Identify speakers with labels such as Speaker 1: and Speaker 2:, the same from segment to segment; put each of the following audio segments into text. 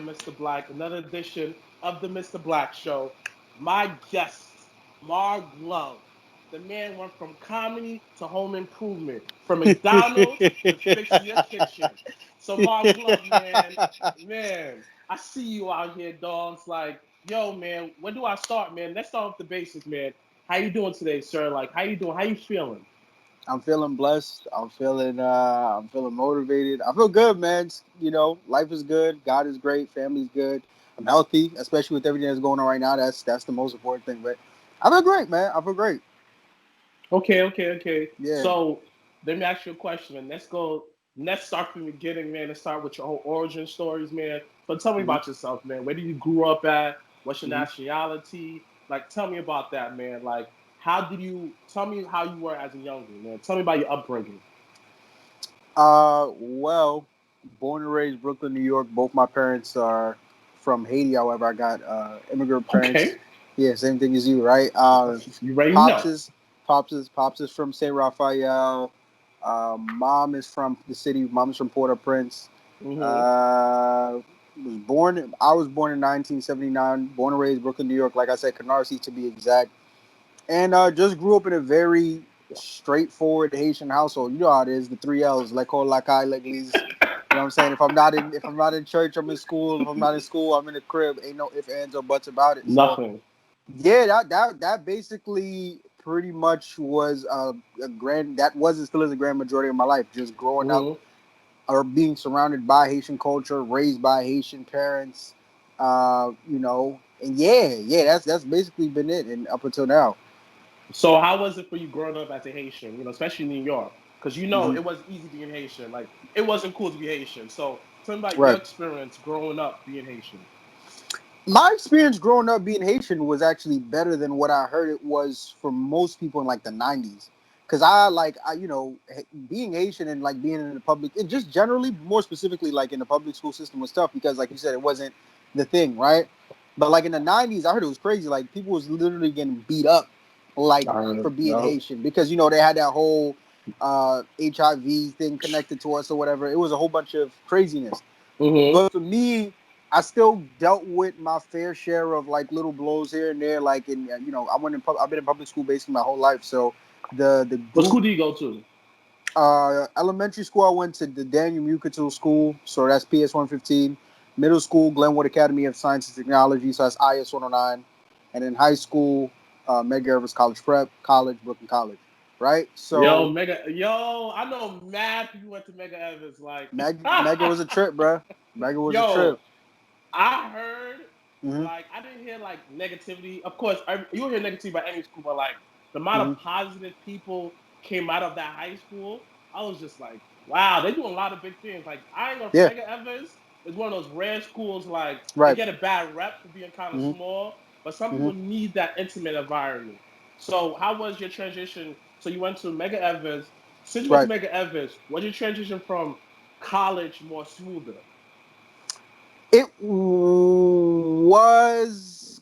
Speaker 1: Mr. Blacc, another edition of the Mr. Blacc Show. My guest, Marv Love. The man went from comedy to home improvement, from McDonald's to fixing your kitchen. So Marv Love, man, I see you out here, dogs. Like, yo, man, where do I start, man? Let's start with the basics, man. How you doing today, sir? Like, how you doing? How you feeling?
Speaker 2: I'm feeling blessed. I'm feeling motivated. I feel good, man. Life is good. God is great. Family's good. I'm healthy, especially with everything that's going on right now. That's the most important thing. But I feel great, man. I feel great.
Speaker 1: Okay.
Speaker 2: Yeah.
Speaker 1: So let me ask you a question, man. Let's go. Let's start from the beginning, man. Let's start with your whole origin stories, man. So tell me
Speaker 2: hmm
Speaker 1: about yourself, man. Where did you grew up at? What's your
Speaker 2: hmm
Speaker 1: nationality? Like, tell me about that, man. Like, how did you? Tell me how you were as a youngin, man. Tell me about your upbringing.
Speaker 2: Well, born and raised Brooklyn, New York. Both my parents are from Haiti. However, I got immigrant parents.
Speaker 1: Okay,
Speaker 2: Yeah, same thing as you, right?
Speaker 1: you ready to
Speaker 2: Pops
Speaker 1: know?
Speaker 2: is pops is from Saint Raphael. Mom is from the city. Mom is from Port-au-Prince.
Speaker 1: Mm-hmm.
Speaker 2: Uh, I was born in 1979. Born and raised Brooklyn, New York. Like I said, Canarsie to be exact. And just grew up in a very straightforward Haitian household. You know how it is. The three L's: l'école, la caille, l'église. You know what I'm saying? If I'm not in church, I'm in school. If I'm not in school, I'm in the crib. Ain't no ifs, ands, or buts about it. So
Speaker 1: Nothing.
Speaker 2: yeah, that basically pretty much was a grand. That was and still is a grand majority of my life. Just growing up
Speaker 1: Mm-hmm.
Speaker 2: or being surrounded by Haitian culture, raised by Haitian parents. And yeah, that's basically been it, and up until now.
Speaker 1: So how was it for you growing up as a Haitian? Especially in New York, because
Speaker 2: hmm
Speaker 1: it was easy being Haitian. Like, it wasn't cool to be Haitian. So tell me about your
Speaker 2: Right.
Speaker 1: experience growing up being Haitian.
Speaker 2: My experience growing up being Haitian was actually better than what I heard it was for most people in like the '90s. Cause being Haitian and like being in the public, and just generally, more specifically, like in the public school system was tough because, like you said, it wasn't the thing, right? But like in the '90s, I heard it was crazy. Like people was literally getting beat up, like for being
Speaker 1: No.
Speaker 2: Haitian because they had that whole HIV thing connected to us or whatever. It was a whole bunch of craziness.
Speaker 1: Mm-hmm.
Speaker 2: But for me, I still dealt with my fair share of like little blows here and there. Like I've been in public school basically my whole life. So the
Speaker 1: What
Speaker 2: group
Speaker 1: school do you go to?
Speaker 2: elementary school I went to the Daniel Mucatul School, so that's PS 115. Middle school Glenwood Academy of Science and Technology, so that's IS 109, and then high school Medgar Evers College Prep, college Brooklyn College, right? So
Speaker 1: Yo, I know mad people went to Mega Evans. Like,
Speaker 2: Mega was a trip, bro. Mega was a
Speaker 1: yo,
Speaker 2: trip.
Speaker 1: I heard,
Speaker 2: hmm
Speaker 1: like, I didn't hear like negativity. Of course, you'll hear negativity by any school, but like the amount
Speaker 2: hmm
Speaker 1: of positive people came out of that high school, I was just like, wow, they're doing a lot of big things. Like, I ain't gonna
Speaker 2: Yeah,
Speaker 1: Mega Evans is one of those rare schools. Like, they
Speaker 2: right.
Speaker 1: get a bad rep for being kind of
Speaker 2: hmm
Speaker 1: small, but some
Speaker 2: hmm
Speaker 1: people need that intimate environment. So, how was your transition? So, you went to Mega Evans. Since you went to
Speaker 2: Right.
Speaker 1: Mega Evans, was your transition from college more smoother?
Speaker 2: It was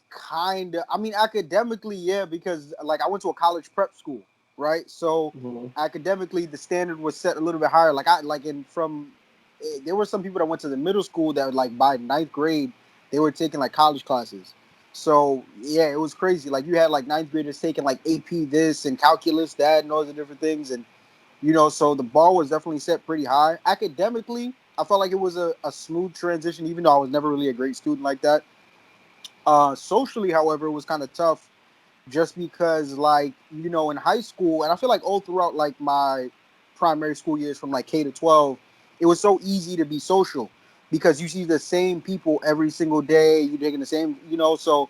Speaker 2: kind of, I mean, academically, yeah, because like I went to a college prep school, right? So
Speaker 1: Mm-hmm.
Speaker 2: academically, the standard was set a little bit higher. Like I like in from, there were some people that went to the middle school that like by ninth grade they were taking like college classes. So yeah, it was crazy. Like you had like ninth graders taking like AP this and calculus that and all the different things, and so the bar was definitely set pretty high. Academically, I felt like it was a smooth transition, even though I was never really a great student like that. Socially, however, it was kind of tough just because, like, in high school, and I feel like all throughout, like, my primary school years from, like, K to 12, it was so easy to be social because you see the same people every single day. You're taking the same, so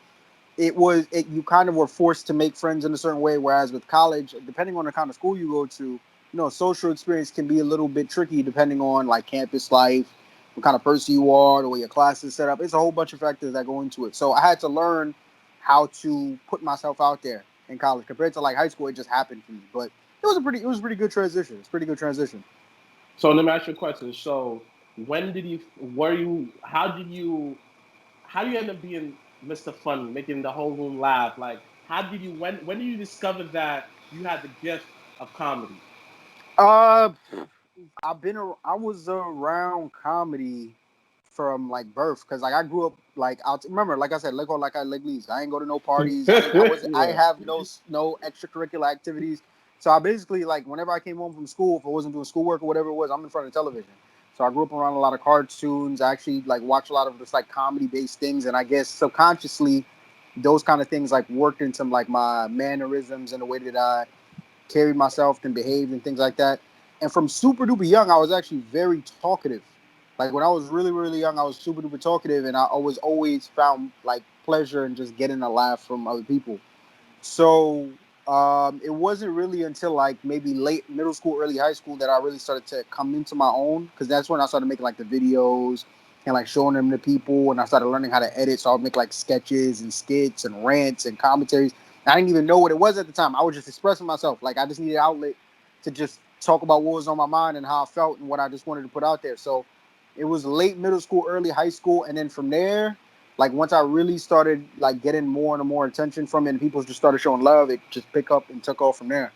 Speaker 2: you kind of were forced to make friends in a certain way, whereas with college, depending on the kind of school you go to, social experience can be a little bit tricky depending on like campus life, what kind of person you are, the way your class is set up. It's a whole bunch of factors that go into it. So I had to learn how to put myself out there in college compared to like high school. It just happened for me, but it was a pretty good transition. It's a pretty good transition.
Speaker 1: So let me ask you a question. So how do you end up being Mr. Funny, making the whole room laugh? Like, when did you discover that you had the gift of comedy?
Speaker 2: uh I was around comedy from like birth, because like I grew up like I remember, like I said, like I like leaves. I ain't go to no parties. I
Speaker 1: Yeah.
Speaker 2: have no extracurricular activities. So I basically, like, whenever I came home from school, if I wasn't doing schoolwork or whatever it was, I'm in front of the television. So I grew up around a lot of cartoons. I actually like watch a lot of just like comedy based things, and I guess subconsciously, those kind of things like worked into like my mannerisms and the way that I carried myself and behaved and things like that. And from super duper young, I was actually very talkative. Like when I was really, really young, I was super duper talkative, and I was always found like pleasure in just getting a laugh from other people. So it wasn't really until like maybe late middle school, early high school that I really started to come into my own, because that's when I started making like the videos and like showing them to people, and I started learning how to edit. So I would make like sketches and skits and rants and commentaries. I didn't even know what it was at the time. I was just expressing myself. Like I just needed an outlet to just talk about what was on my mind and how I felt and what I just wanted to put out there. So it was late middle school, early high school, and then from there, like once I really started like getting more and more attention from it, and people just started showing love, it just picked up and took off from there.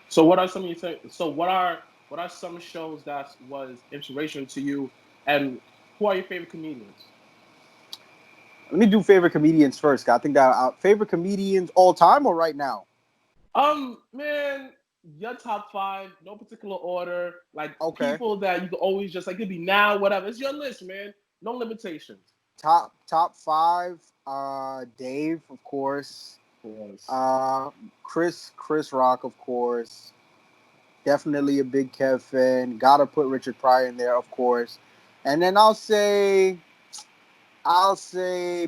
Speaker 1: So what are some of you think? So what are some shows that was inspiration to you, and who are your favorite comedians?
Speaker 2: Let me do favorite comedians first. I think that favorite comedians all time or right now.
Speaker 1: Man, your top five, no particular order. Like
Speaker 2: Okay,
Speaker 1: people that you can always just like, it could be now, whatever. It's your list, man. No limitations.
Speaker 2: top five. Dave, of course.
Speaker 1: Yes.
Speaker 2: Uh, Chris Rock, of course. Definitely a big Kev fan. Gotta put Richard Pryor in there, of course. And then I'll say, I'll throw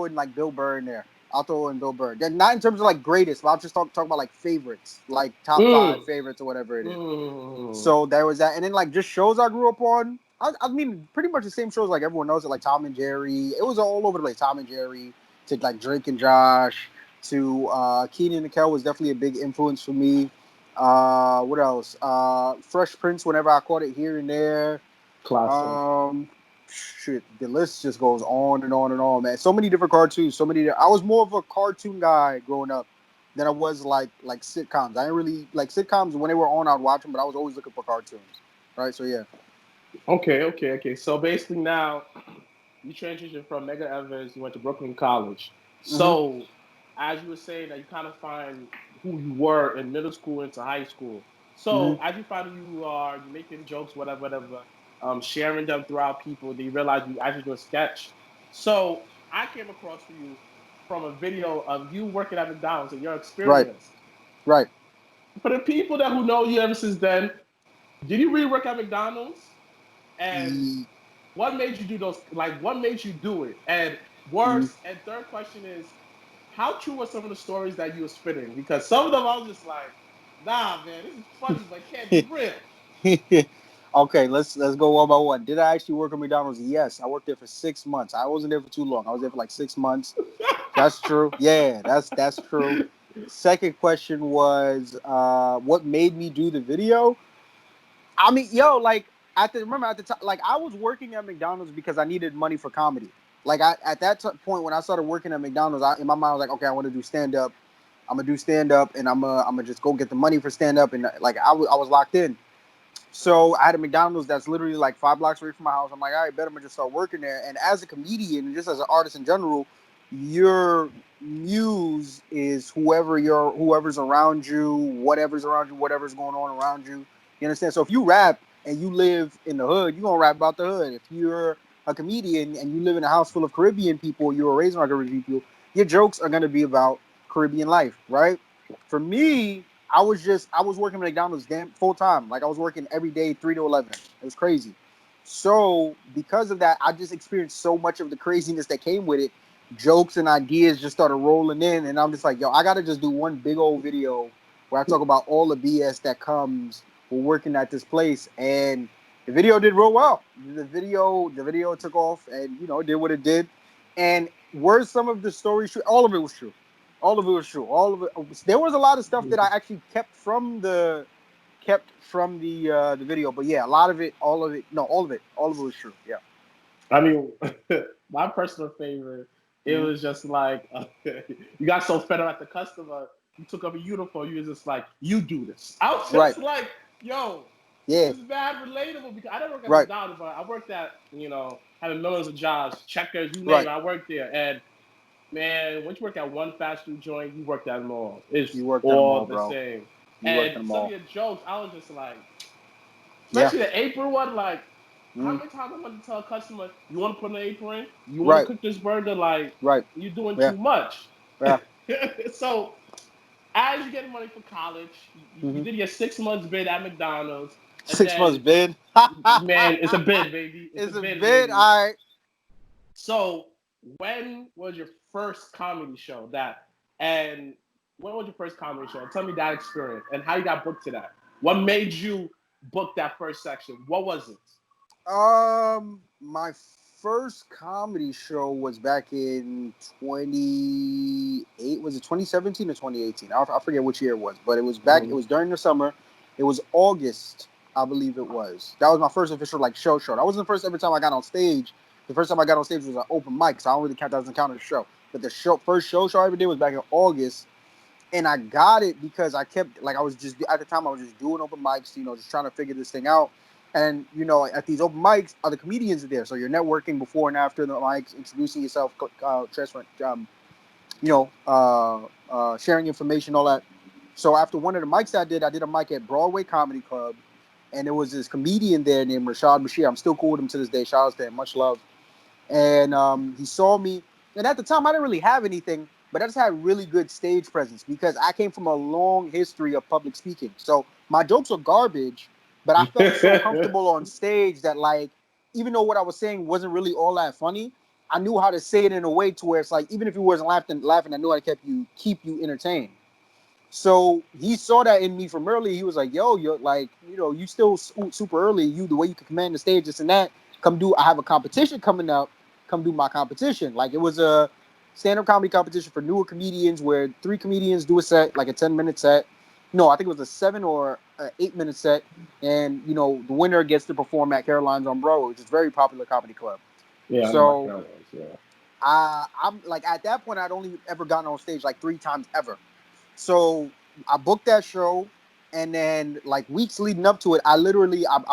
Speaker 2: in like Bill Burr in there. I'll throw in Bill Burr. Then not in terms of like greatest, but I'll just talk about like favorites, like top five
Speaker 1: Mm.
Speaker 2: favorites or whatever it is.
Speaker 1: Mm.
Speaker 2: So there was that, and then like just shows I grew up on. I mean, pretty much the same shows like everyone knows it, like Tom and Jerry. It was all over the place. Tom and Jerry to like Drake and Josh to Keenan and Kel was definitely a big influence for me. What else? Fresh Prince. Whenever I caught it here and there.
Speaker 1: Classic.
Speaker 2: Um, shit, the list just goes on and on and on, man. So many different cartoons. So many. I was more of a cartoon guy growing up than I was like sitcoms. I didn't really like sitcoms when they were on. I'd watch them, but I was always looking for cartoons. Right. So yeah.
Speaker 1: Okay. So basically now you transitioned from Mega Evans, you went to Brooklyn College.
Speaker 2: Hmm.
Speaker 1: So as you were saying that you kind of find who you were in middle school into high school.
Speaker 2: Hmm.
Speaker 1: So as you find who you are, you're making jokes, whatever, sharing them throughout people, then you realize you actually do a sketch. So I came across you from a video of you working at McDonald's and your
Speaker 2: Right.
Speaker 1: experience.
Speaker 2: Right.
Speaker 1: For the people that who know you ever since then, did you really work at McDonald's? And
Speaker 2: Mm.
Speaker 1: what made you do those? Like, what made you do it? And worse, and third question is, how true were some of the stories that you were spitting? Because some of them I was just like, nah, man, this is funny, but it can't be real.
Speaker 2: Okay, let's go one by one. Did I actually work at McDonald's? Yes, I worked there for 6 months. I wasn't there for too long. I was there for like 6 months. That's true. Yeah, that's true. Second question was what made me do the video? I mean, yo, like remember at the time, like I was working at McDonald's because I needed money for comedy. Like at that point when I started working at McDonald's, in my mind I was like, okay, I want to do stand up. I'm gonna do stand up, and I'm gonna just go get the money for stand up, and like I was locked in. So I had a McDonald's that's literally like 5 blocks away from my house. I'm like, all right, bet I'm gonna just start working there. And as a comedian, and just as an artist in general, your muse is whoever's around you, whatever's around you, whatever's going on around you. You understand? So if you rap and you live in the hood, you're gonna rap about the hood. If you're a comedian and you live in a house full of Caribbean people, you were raised around Caribbean people, your jokes are gonna be about Caribbean life, right? For me, I was working at McDonald's damn full time. Like I was working every day 3 to 11. It was crazy. So because of that, I just experienced so much of the craziness that came with it. Jokes and ideas just started rolling in, and I'm just like, yo, I gotta just do one big old video where I talk about all the BS that comes with working at this place. And the video did real well. The video took off, and it did what it did. And were some of the stories true? All of it was true. All of it was true. All of it. There was a lot of stuff that I actually kept from the video, but yeah, a lot of it, all of it, no, all of it was true. Yeah.
Speaker 1: I mean, my personal favorite, it
Speaker 2: Hmm.
Speaker 1: was just like you got so fed up at the customer, you took up a uniform, you was just like, you do this. I was
Speaker 2: Right.
Speaker 1: just like, yo.
Speaker 2: Yeah.
Speaker 1: It's bad relatable because I didn't work at
Speaker 2: Right.
Speaker 1: McDonald's, but I worked at, having millions of jobs, checkers, you name
Speaker 2: Right.
Speaker 1: it. I worked there, and man, once you work at one fast food joint, you work at them all. It's
Speaker 2: You worked at them all,
Speaker 1: all the
Speaker 2: bro.
Speaker 1: same.
Speaker 2: You worked
Speaker 1: And
Speaker 2: at them
Speaker 1: some of
Speaker 2: all.
Speaker 1: your jokes, I was just like,
Speaker 2: Yeah.
Speaker 1: especially the apron one, like, how
Speaker 2: Mm.
Speaker 1: many times I want to tell a customer, you want to put an apron? You want to
Speaker 2: Right.
Speaker 1: cook this burger? Like,
Speaker 2: Right.
Speaker 1: you're doing
Speaker 2: Yeah.
Speaker 1: too much.
Speaker 2: Yeah.
Speaker 1: So, as you get money for college, you
Speaker 2: Mm-hmm.
Speaker 1: did your 6 months bid at McDonald's, and
Speaker 2: 6 months
Speaker 1: then,
Speaker 2: bid.
Speaker 1: man, it's a bid, baby. It's a
Speaker 2: It's a
Speaker 1: bid,
Speaker 2: bid.
Speaker 1: baby.
Speaker 2: All right.
Speaker 1: So, when was your first comedy show? And when was your first comedy show? Tell me that experience and how you got booked to that. What made you book that first section? What was it?
Speaker 2: My first comedy show was back in 28. Was it 2017 or 2018? I forget which year it was, but it was back. It
Speaker 1: Mm-hmm.
Speaker 2: was during the summer. It was August, I believe it was. That was my first official like show. That wasn't the first ever time I got on stage. The first time I got on stage was an open mic, so I don't really count that doesn't count as a show. But the first show I ever did was back in August, and I got it because I kept like I was just at the time I was just doing open mics, just trying to figure this thing out. And at these open mics, other comedians are there, so you're networking before and after the mics, introducing yourself, transferring, sharing information, all that. So after one of the mics I did a mic at Broadway Comedy Club, and there was this comedian there named Rashad Bashir. I'm still cool with him to this day. Shout out to him, much love. And he saw me, and at the time I didn't really have anything, but I just had really good stage presence because I came from a long history of public speaking. So my jokes are garbage, but I felt so comfortable on stage that like, even though what I was saying wasn't really all that funny, I knew how to say it in a way to where it's like, even if you wasn't laughing, I knew how to keep you entertained. So he saw that in me from early. He was like, "Yo, you're like, you still super early. You the way you can command the stage, this and that. Come do. I have a competition coming up. Come do my competition." Like it was a stand-up comedy competition for newer comedians where 3 comedians do a set, like a 10-minute set. No, I think it was a 7 or 8 minute set, and the winner gets to perform at Caroline's on Broadway, which is a very popular comedy club.
Speaker 1: Yeah, I know about
Speaker 2: So
Speaker 1: Caroline's, yeah.
Speaker 2: I'm like at that point I'd only ever gotten on stage like 3 times ever. So I booked that show, and then like weeks leading up to it, I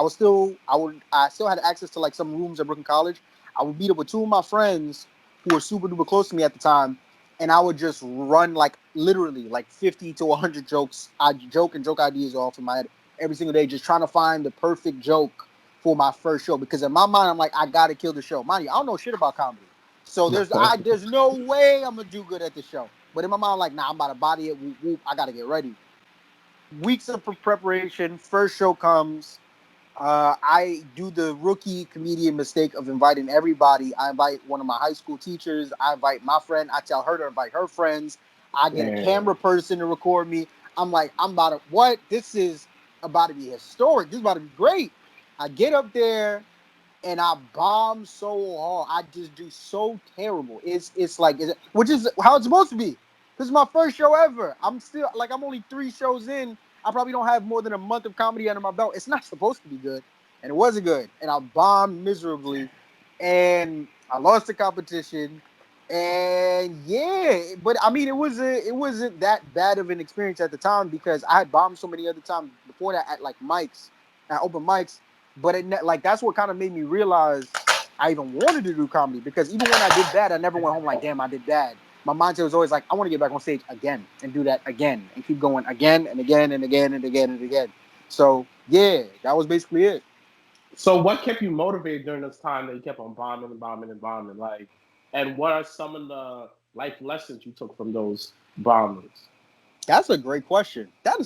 Speaker 2: still had access to like some rooms at Brooklyn College. I would meet up with 2 of my friends who were super duper close to me at the time, and I would just run like literally like 50 to 100 jokes. I joke ideas off in my head every single day, just trying to find the perfect joke for my first show. Because in my mind, I'm like, I gotta kill the show. Mind you, I don't know shit about comedy, so there's no way I'm gonna do good at the show. But in my mind, like, nah, I'm about to body it. Whoop, whoop, I got to get ready. Weeks of preparation. First show comes. I do the rookie comedian mistake of inviting everybody. I invite one of my high school teachers. I invite my friend. I tell her to invite her friends. I get a
Speaker 1: Damn.
Speaker 2: camera person to record me. I'm like, I'm about to, what? This is about to be historic. This is about to be great. I get up there and I bomb so hard. I just do so terrible. Which is how it's supposed to be. This is my first show ever. I'm only 3 shows in. I probably don't have more than a month of comedy under my belt. It's not supposed to be good, and it wasn't good. And I bombed miserably, and I lost the competition. And yeah, but I mean, it wasn't that bad of an experience at the time because I had bombed so many other times before that at like mics, at open mics. But like that's what kind of made me realize I even wanted to do comedy because even when I did bad, I never went home like, damn, I did bad. My mindset was always like, I want to get back on stage again and do that again and keep going again and again and again and again and again. So yeah, that was basically it.
Speaker 1: So what kept you motivated during this time that you kept on bombing and bombing and bombing? Like, and what are some of the life lessons you took from those bombings?
Speaker 2: That's a great question. I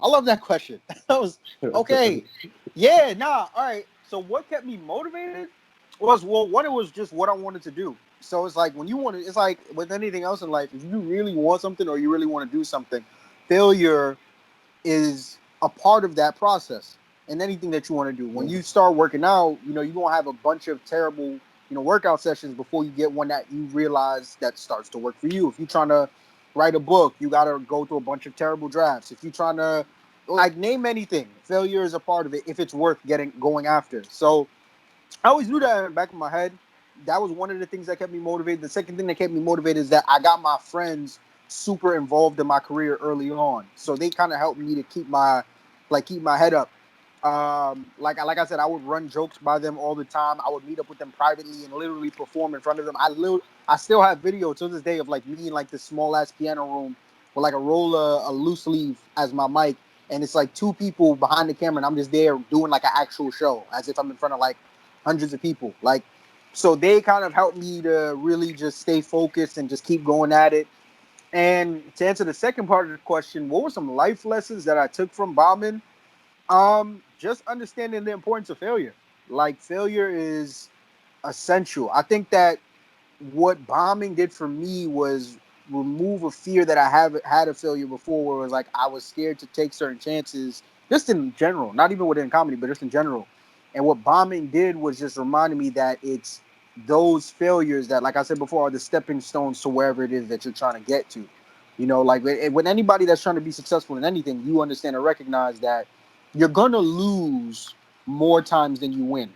Speaker 2: love that question. That was okay. Yeah, nah, all right. So what kept me motivated was, well, one, it was just what I wanted to do. So it's like it's like with anything else in life, if you really want something or you really want to do something, failure is a part of that process and anything that you want to do. When you start working out, you're going to have a bunch of terrible, workout sessions before you get one that you realize that starts to work for you. If you're trying to write a book, you got to go through a bunch of terrible drafts. If you're trying to like name anything, failure is a part of it if it's worth going after. So I always knew that in the back of my head. That was one of the things that kept me motivated. The second thing that kept me motivated is that I got my friends super involved in my career early on, so they kind of helped me to keep my head up. Like I said, I would run jokes by them all the time. I would meet up with them privately and literally perform in front of them. I still have video to this day of like me in like this small ass piano room with like a loose leaf as my mic, and it's like two people behind the camera, and I'm just there doing like an actual show as if I'm in front of like hundreds of people. Like, so they kind of helped me to really just stay focused and just keep going at it. And to answer the second part of the question, what were some life lessons that I took from bombing? Just understanding the importance of failure. Like, failure is essential. I think that what bombing did for me was remove a fear that I have had of failure before, where it was like I was scared to take certain chances, just in general, not even within comedy, but just in general. And what bombing did was just reminded me that it's those failures that, like I said before, are the stepping stones to wherever it is that you're trying to get to. You know, like when anybody that's trying to be successful in anything, you understand and recognize that you're gonna lose more times than you win.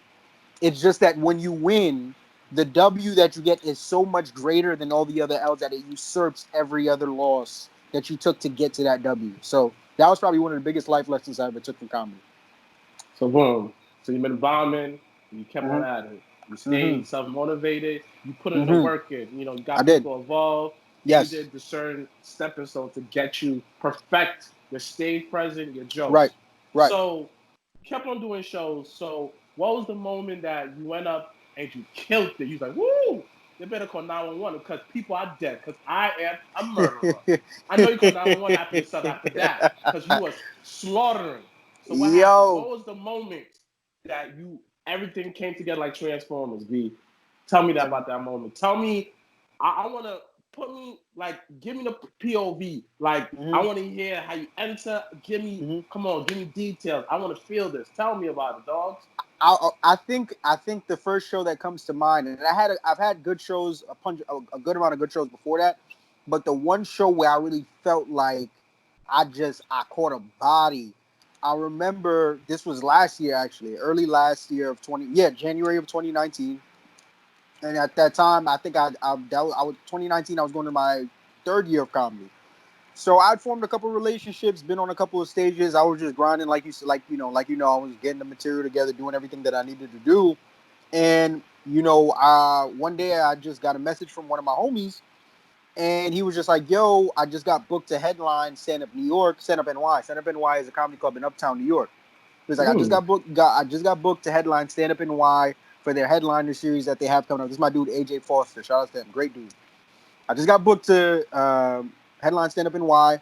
Speaker 2: It's just that when you win, the W that you get is so much greater than all the other L's that it usurps every other loss that you took to get to that W. So that was probably one of the biggest life lessons I ever took from comedy.
Speaker 1: So boom. So you've been bombing, you kept on
Speaker 2: Mm-hmm.
Speaker 1: at it. You
Speaker 2: Mm-hmm.
Speaker 1: stayed self-motivated, you put in the
Speaker 2: Mm-hmm.
Speaker 1: work in, you know, you
Speaker 2: I
Speaker 1: got
Speaker 2: did.
Speaker 1: people involved, you
Speaker 2: Yes.
Speaker 1: did the certain stepping stone to get you perfect your stage present, your
Speaker 2: Right.
Speaker 1: jokes.
Speaker 2: Right.
Speaker 1: So you kept on doing shows. So what was the moment that you went up and you killed it? You was like, woo! They better call 911 because people are dead. Because I am a murderer. I know you called 911 after yourself after that because you was slaughtering. So what happened?
Speaker 2: Yo.
Speaker 1: What was the moment that you everything came together like Transformers? B, tell me that about that moment. Tell me. I want to put me like give me the POV. Like I
Speaker 2: Mm-hmm.
Speaker 1: want to hear how you enter. Give me,
Speaker 2: Mm-hmm.
Speaker 1: come on, give me details. I want to feel this. Tell me about it, dogs.
Speaker 2: I think the first show that comes to mind, and I've had good shows, a good amount of good shows before that, but the one show where I really felt like I caught a body. I remember this was last year, actually, early last year of January of 2019, and at that time I think I was 2019. I was going to my third year of comedy. So I'd formed a couple of relationships, been on a couple of stages. I was just grinding, like you said, I was getting the material together, doing everything that I needed to do. And one day I just got a message from one of my homies, and he was just like, "Yo, I just got booked to headline Stand Up New York, Stand Up NY. Stand Up NY is a comedy club in Uptown New York." He was like,
Speaker 1: Mm.
Speaker 2: I just got booked to headline Stand Up NY for their headliner series that they have coming up. This is my dude AJ Foster. Shout out to him, great dude. I just got booked to headline Stand Up NY.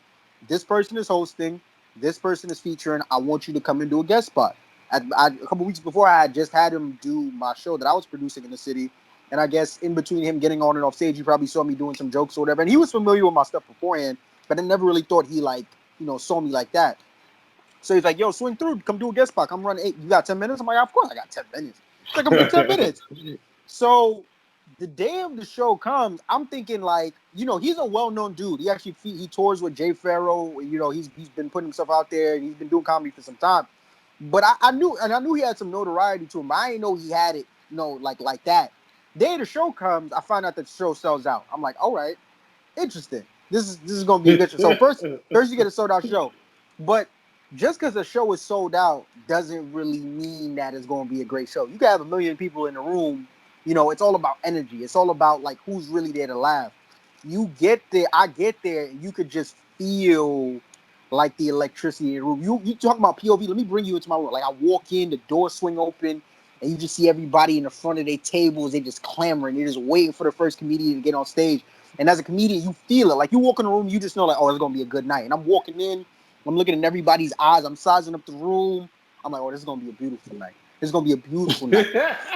Speaker 2: This person is hosting. This person is featuring. I want you to come and do a guest spot. A couple weeks before, I had just had him do my show that I was producing in the city. And I guess in between him getting on and off stage, he probably saw me doing some jokes or whatever. And he was familiar with my stuff beforehand, but I never really thought he saw me like that. So he's like, "Yo, swing through, come do a guest spot. I'm running 8. You got 10 minutes?" I'm like, "Of course I got 10 minutes." He's like, "Come do 10 minutes." So the day of the show comes, I'm thinking like, he's a well-known dude. He tours with Jay Farrow. He's been putting himself out there, and he's been doing comedy for some time. But I knew he had some notoriety to him. I didn't know he had it, like that. Day of the show comes, I find out that the show sells out. I'm like, all right, interesting. This is gonna be a good show. So first you get a sold out show, but just because a show is sold out doesn't really mean that it's gonna be a great show. You can have a million people in the room. It's all about energy. It's all about like who's really there to laugh. You get there, I get there, and you could just feel like the electricity in the room. You talking about POV? Let me bring you into my room. Like I walk in, the door swing open, and you just see everybody in the front of their tables. They just clamoring. They're just waiting for the first comedian to get on stage. And as a comedian, you feel it. Like you walk in the room, you just know like, oh, it's gonna be a good night. And I'm walking in, I'm looking in everybody's eyes, I'm sizing up the room. I'm like, oh, this is gonna be a beautiful night. This is gonna be a beautiful night.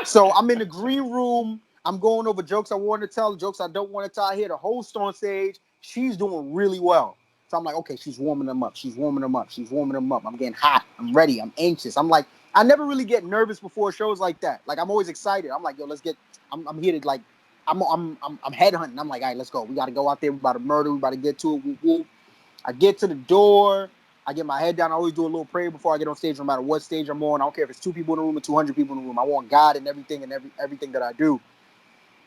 Speaker 2: So I'm in the green room. I'm going over jokes I want to tell, jokes I don't want to tell. I hear the host on stage. She's doing really well. So I'm like, okay, she's warming them up. She's warming them up. She's warming them up. I'm getting hot. I'm ready. I'm anxious. I'm like, I never really get nervous before shows like that. Like I'm always excited. I'm like, yo, let's get. I'm here to like. I'm headhunting. I'm like, all right, let's go. We got to go out there. We about to murder. We about to get to it. Whoop, whoop. I get to the door. I get my head down. I always do a little prayer before I get on stage, no matter what stage I'm on. I don't care if it's 2 people in the room or 200 people in the room. I want God in everything and everything that I do.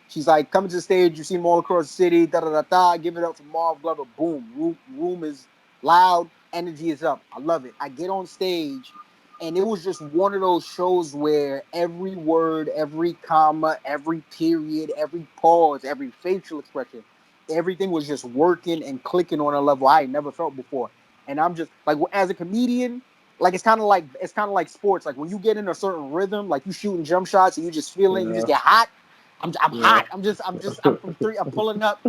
Speaker 2: She's like, coming to the stage. You see them all across the city. Da da da da. Give it up for Mrblacc. Boom. Room is loud. Energy is up. I love it. I get on stage. And it was just one of those shows where every word, every comma, every period, every pause, every facial expression, everything was just working and clicking on a level I had never felt before. And I'm just like, as a comedian, like it's kind of like sports. Like when you get in a certain rhythm, like you shooting jump shots and you just feeling it, you just
Speaker 1: Yeah.
Speaker 2: get hot. I'm
Speaker 1: Yeah.
Speaker 2: hot. I'm from three. I'm pulling up,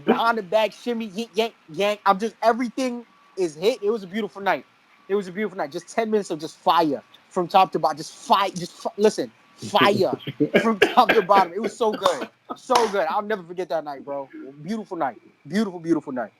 Speaker 2: behind the back, shimmy, yank, yank, yank. I'm just everything is hit. It was a beautiful night. It was a beautiful night. Just 10 minutes of just fire from top to bottom. Just fire. Listen, fire from top to bottom. It was so good, so good. I'll never forget that night, bro. Beautiful night. Beautiful, beautiful night.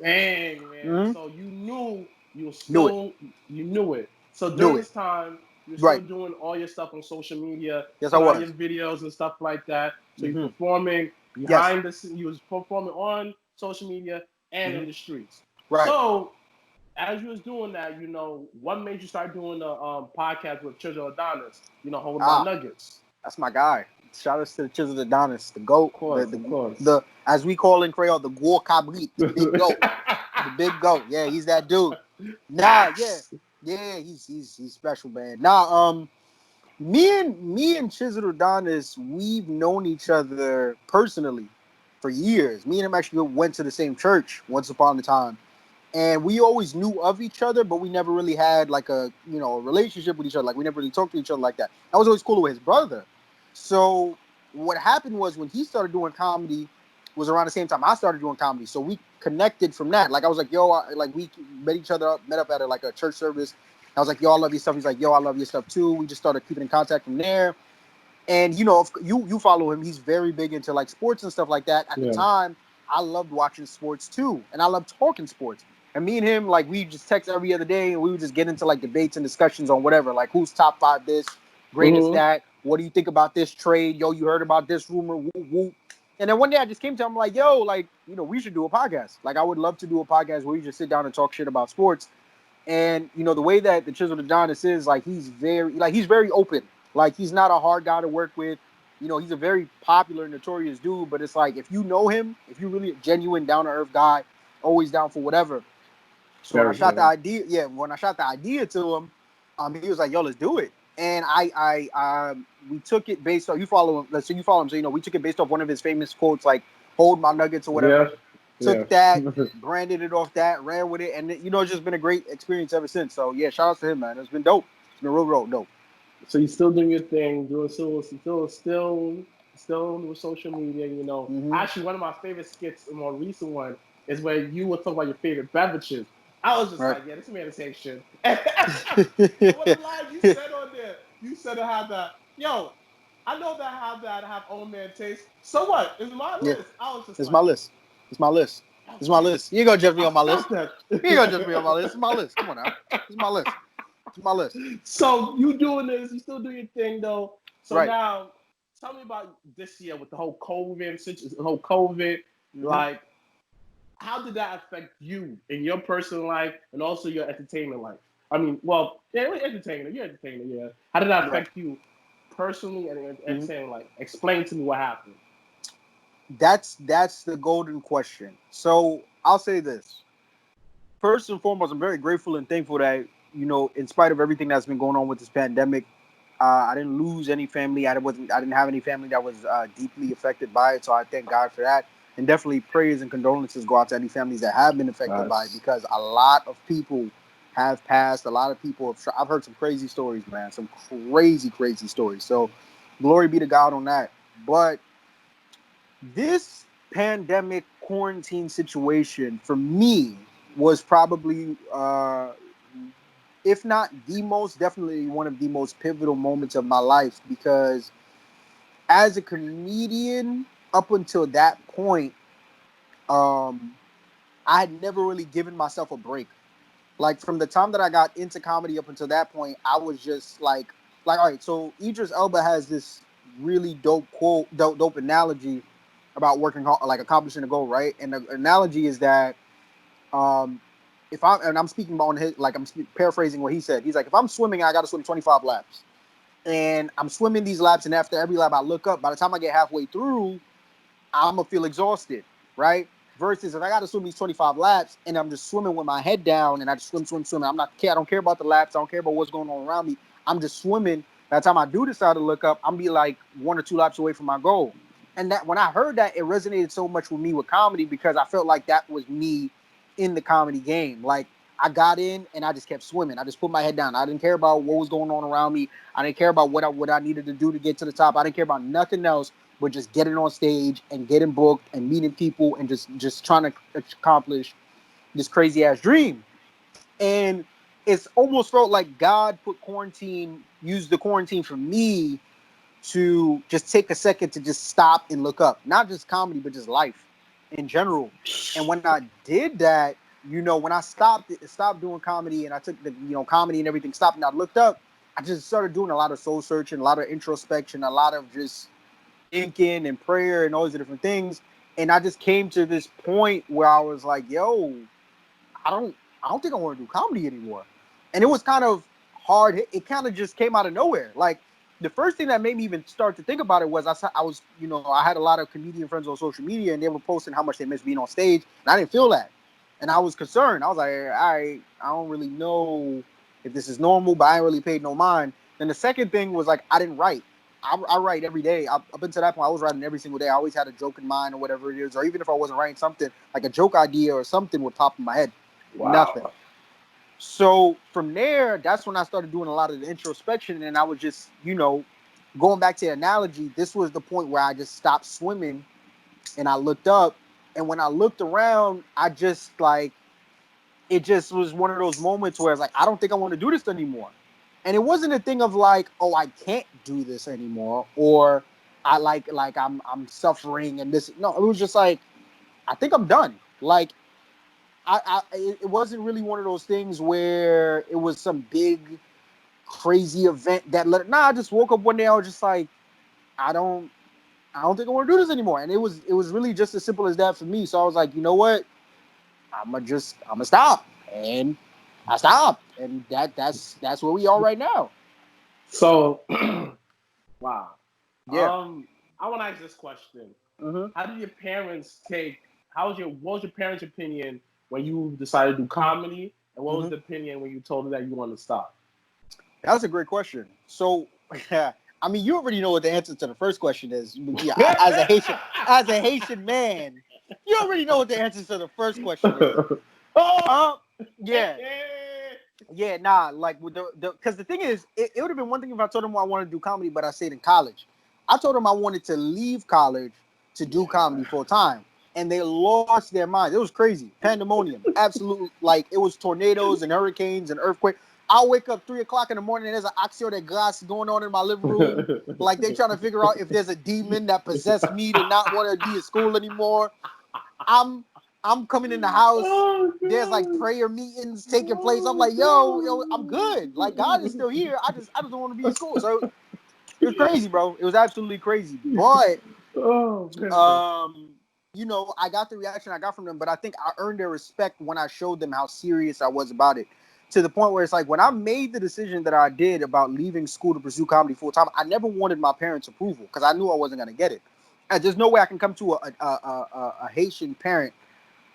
Speaker 1: Dang, man.
Speaker 2: Mm-hmm.
Speaker 1: So you knew you were
Speaker 2: Knew it.
Speaker 1: still you knew it. So
Speaker 2: Knew
Speaker 1: during
Speaker 2: it.
Speaker 1: this time, you're still
Speaker 2: Right.
Speaker 1: doing all your stuff on social media,
Speaker 2: Yes, I
Speaker 1: put out your
Speaker 2: was.
Speaker 1: videos and stuff like that. So you're
Speaker 2: Mm-hmm.
Speaker 1: performing
Speaker 2: Yes.
Speaker 1: behind the scenes. You was performing on social media and
Speaker 2: Mm-hmm.
Speaker 1: in the streets.
Speaker 2: Right.
Speaker 1: So as you was doing that, what made you start doing the podcast with Children Adonis? Hold my
Speaker 2: Ah,
Speaker 1: nuggets.
Speaker 2: that's my guy. Shout out to the Chisel Adonis, the goat,
Speaker 1: Of course, of course.
Speaker 2: the as we call in Creole, the Guo Cabrit, the big goat, the big goat. Yeah, he's that dude. Nah, yeah, he's special, man. Nah, me and Chisel Adonis, we've known each other personally for years. Me and him actually went to the same church once upon a time, and we always knew of each other, but we never really had like a relationship with each other. Like we never really talked to each other like that. I was always cool with his brother. So what happened was when he started doing comedy was around the same time I started doing comedy. So we connected from that. Like I was like, yo, like we met up at like a church service. I was like, yo, I love your stuff. He's like, yo, I love your stuff too. We just started keeping in contact from there. And you follow him. He's very big into like sports and stuff like that. At the
Speaker 1: Yeah.
Speaker 2: time, I loved watching sports too, and I loved talking sports. And me and him, like, we just text every other day, and we would just get into like debates and discussions on whatever, like who's top five this, greatest
Speaker 1: Mm-hmm.
Speaker 2: that. What do you think about this trade? Yo, you heard about this rumor? Whoop whoop. And then one day I just came to him like, yo, like, we should do a podcast. Like, I would love to do a podcast where we just sit down and talk shit about sports. And the way that the Chisel Adonis is, like, he's very open. Like, he's not a hard guy to work with. He's a very popular, notorious dude. But it's like, if you know him, if you're really a genuine, down to earth guy, always down for whatever. So when I
Speaker 1: Very
Speaker 2: shot the
Speaker 1: good.
Speaker 2: idea, when I shot the idea to him, he was like, "Yo, let's do it." And we took it based on, you follow him. Let's say you follow him. So we took it based off one of his famous quotes, like "Hold my nuggets" or
Speaker 1: Yeah.
Speaker 2: whatever.
Speaker 1: Yeah.
Speaker 2: Took that, branded it off that, ran with it, and it's just been a great experience ever since. So yeah, shout out to him, man. It's been dope. It's been real dope.
Speaker 1: So you're still doing your thing, doing still with social media.
Speaker 2: Mm-hmm.
Speaker 1: Actually, one of my favorite skits, a more recent one, is where you were talking about your favorite beverages. I was just
Speaker 2: Right.
Speaker 1: like, yeah, this man is saying shit. And what a line you said on there. You said it had that. Yo, I know that have old man taste. So what? It's my
Speaker 2: Yeah,
Speaker 1: list. I was just
Speaker 2: it's my
Speaker 1: like,
Speaker 2: list. It's my list. It's my
Speaker 1: okay,
Speaker 2: list. You ain't gonna judge me
Speaker 1: I
Speaker 2: on my list.
Speaker 1: felt that.
Speaker 2: You ain't gonna judge me on my list. It's my list. Come on now. It's my list. It's my list.
Speaker 1: So you doing this? You still do your thing though. So
Speaker 2: Right.
Speaker 1: now, tell me about this year with the whole COVID.
Speaker 2: Mm-hmm.
Speaker 1: Like, how did that affect you in your personal life and also your entertainment life? I mean, well, yeah, you're entertainer. Yeah. How did that
Speaker 2: Right.
Speaker 1: affect you personally and
Speaker 2: Mm-hmm.
Speaker 1: entertainment life? Explain to me what happened.
Speaker 2: That's the golden question. So I'll say this. First and foremost, I'm very grateful and thankful that, in spite of everything that's been going on with this pandemic, I didn't lose any family. I didn't have any family that was deeply affected by it. So I thank God for that. And definitely prayers and condolences go out to any families that have been affected by it,
Speaker 1: That's
Speaker 2: because a lot of people have passed. A lot of people I've heard some crazy stories, man. Some crazy, crazy stories. So glory be to God on that. But this pandemic quarantine situation for me was probably, if not the most, definitely one of the most pivotal moments of my life, because as a comedian, up until that point, um, I had never really given myself a break. Like from the time that I got into comedy up until that point, I was just like, all right. So Idris Elba has this really dope quote, dope analogy about working hard, like accomplishing a goal, right? And the analogy is that, um, if I'm speaking on his, like paraphrasing what he said. He's like, if I'm swimming, I got to swim 25 laps, and I'm swimming these laps, and after every lap, I look up. By the time I get halfway through, I'm gonna feel exhausted, right? versus if I got to swim these 25 laps and I'm just swimming with my head down and I just swim. I don't care about the laps. I don't care about what's going on around me. I'm just swimming. By the time I do decide to look up, I'm be like 1 or 2 laps away from my goal. And that when I heard that, it resonated so much with me with comedy because I felt like that was me in the comedy game. Like I got in and I just kept swimming. I just put my head down. I didn't care about what was going on around me. I didn't care about what I needed to do to get to the top. I didn't care about nothing else but just getting on stage and getting booked and meeting people and just trying to accomplish this crazy ass dream. And it's almost felt like God used the quarantine for me to just take a second to just stop and look up, not just comedy, but just life in general. And when I did that, when I stopped doing comedy and I took the, comedy and everything stopped and I looked up, I just started doing a lot of soul searching, a lot of introspection, a lot of just thinking and prayer and all these different things. And I just came to this point where I was like, yo, I don't think I want to do comedy anymore. And it was kind of hard. It kind of just came out of nowhere. Like the first thing that made me even start to think about it was I was, I had a lot of comedian friends on social media and they were posting how much they missed being on stage. And I didn't feel that. And I was concerned. I was like, all right, I don't really know if this is normal, but I ain't really paid no mind. Then the second thing was like, I didn't write. I write every day. Up until that point, I was writing every single day. I always had a joke in mind or whatever it is. Or even if I wasn't writing something, like a joke idea or something would pop in my head. Wow. Nothing. So from there, that's when I started doing a lot of the introspection. And I was just, going back to the analogy, this was the point where I just stopped swimming and I looked up. And when I looked around, I just it just was one of those moments where it's like, I don't think I want to do this anymore. And it wasn't a thing of like, oh, I can't do this anymore, or I I'm suffering and this. No, it was just like, I think I'm done. Like, it wasn't really one of those things where it was some big, crazy event that I just woke up one day. I was just like, I don't think I want to do this anymore. And it was really just as simple as that for me. So I was like, you know what? I'm gonna stop. And I stopped. And that's where we are right now.
Speaker 1: So, wow.
Speaker 2: Yeah.
Speaker 1: I want to ask this question.
Speaker 2: Mm-hmm.
Speaker 1: How did your parents what was your parents' opinion when you decided to do comedy? And what was the opinion when you told them that you wanted to stop?
Speaker 2: That was a great question. So, I mean, you already know what the answer to the first question is. Yeah, as a Haitian man, you already know what the answer to the first question is. Yeah. Yeah, nah, like with because the thing is, it would have been one thing if I told them I wanted to do comedy, but I stayed in college. I told them I wanted to leave college to do comedy full time, and they lost their minds. It was crazy, pandemonium, absolute. Like it was tornadoes and hurricanes and earthquakes. I'll wake up 3:00 in the morning and there's an acción de gracias going on in my living room. Like they're trying to figure out if there's a demon that possessed me to not want to be in school anymore. I'm coming in the house. Oh, there's like prayer meetings taking place. I'm like, yo, I'm good. Like God is still here. I just don't want to be in school. So it was crazy, bro. It was absolutely crazy. But I got the reaction I got from them, but I think I earned their respect when I showed them how serious I was about it. To the point where it's like when I made the decision that I did about leaving school to pursue comedy full time, I never wanted my parents' approval because I knew I wasn't going to get it. And there's no way I can come to a Haitian parent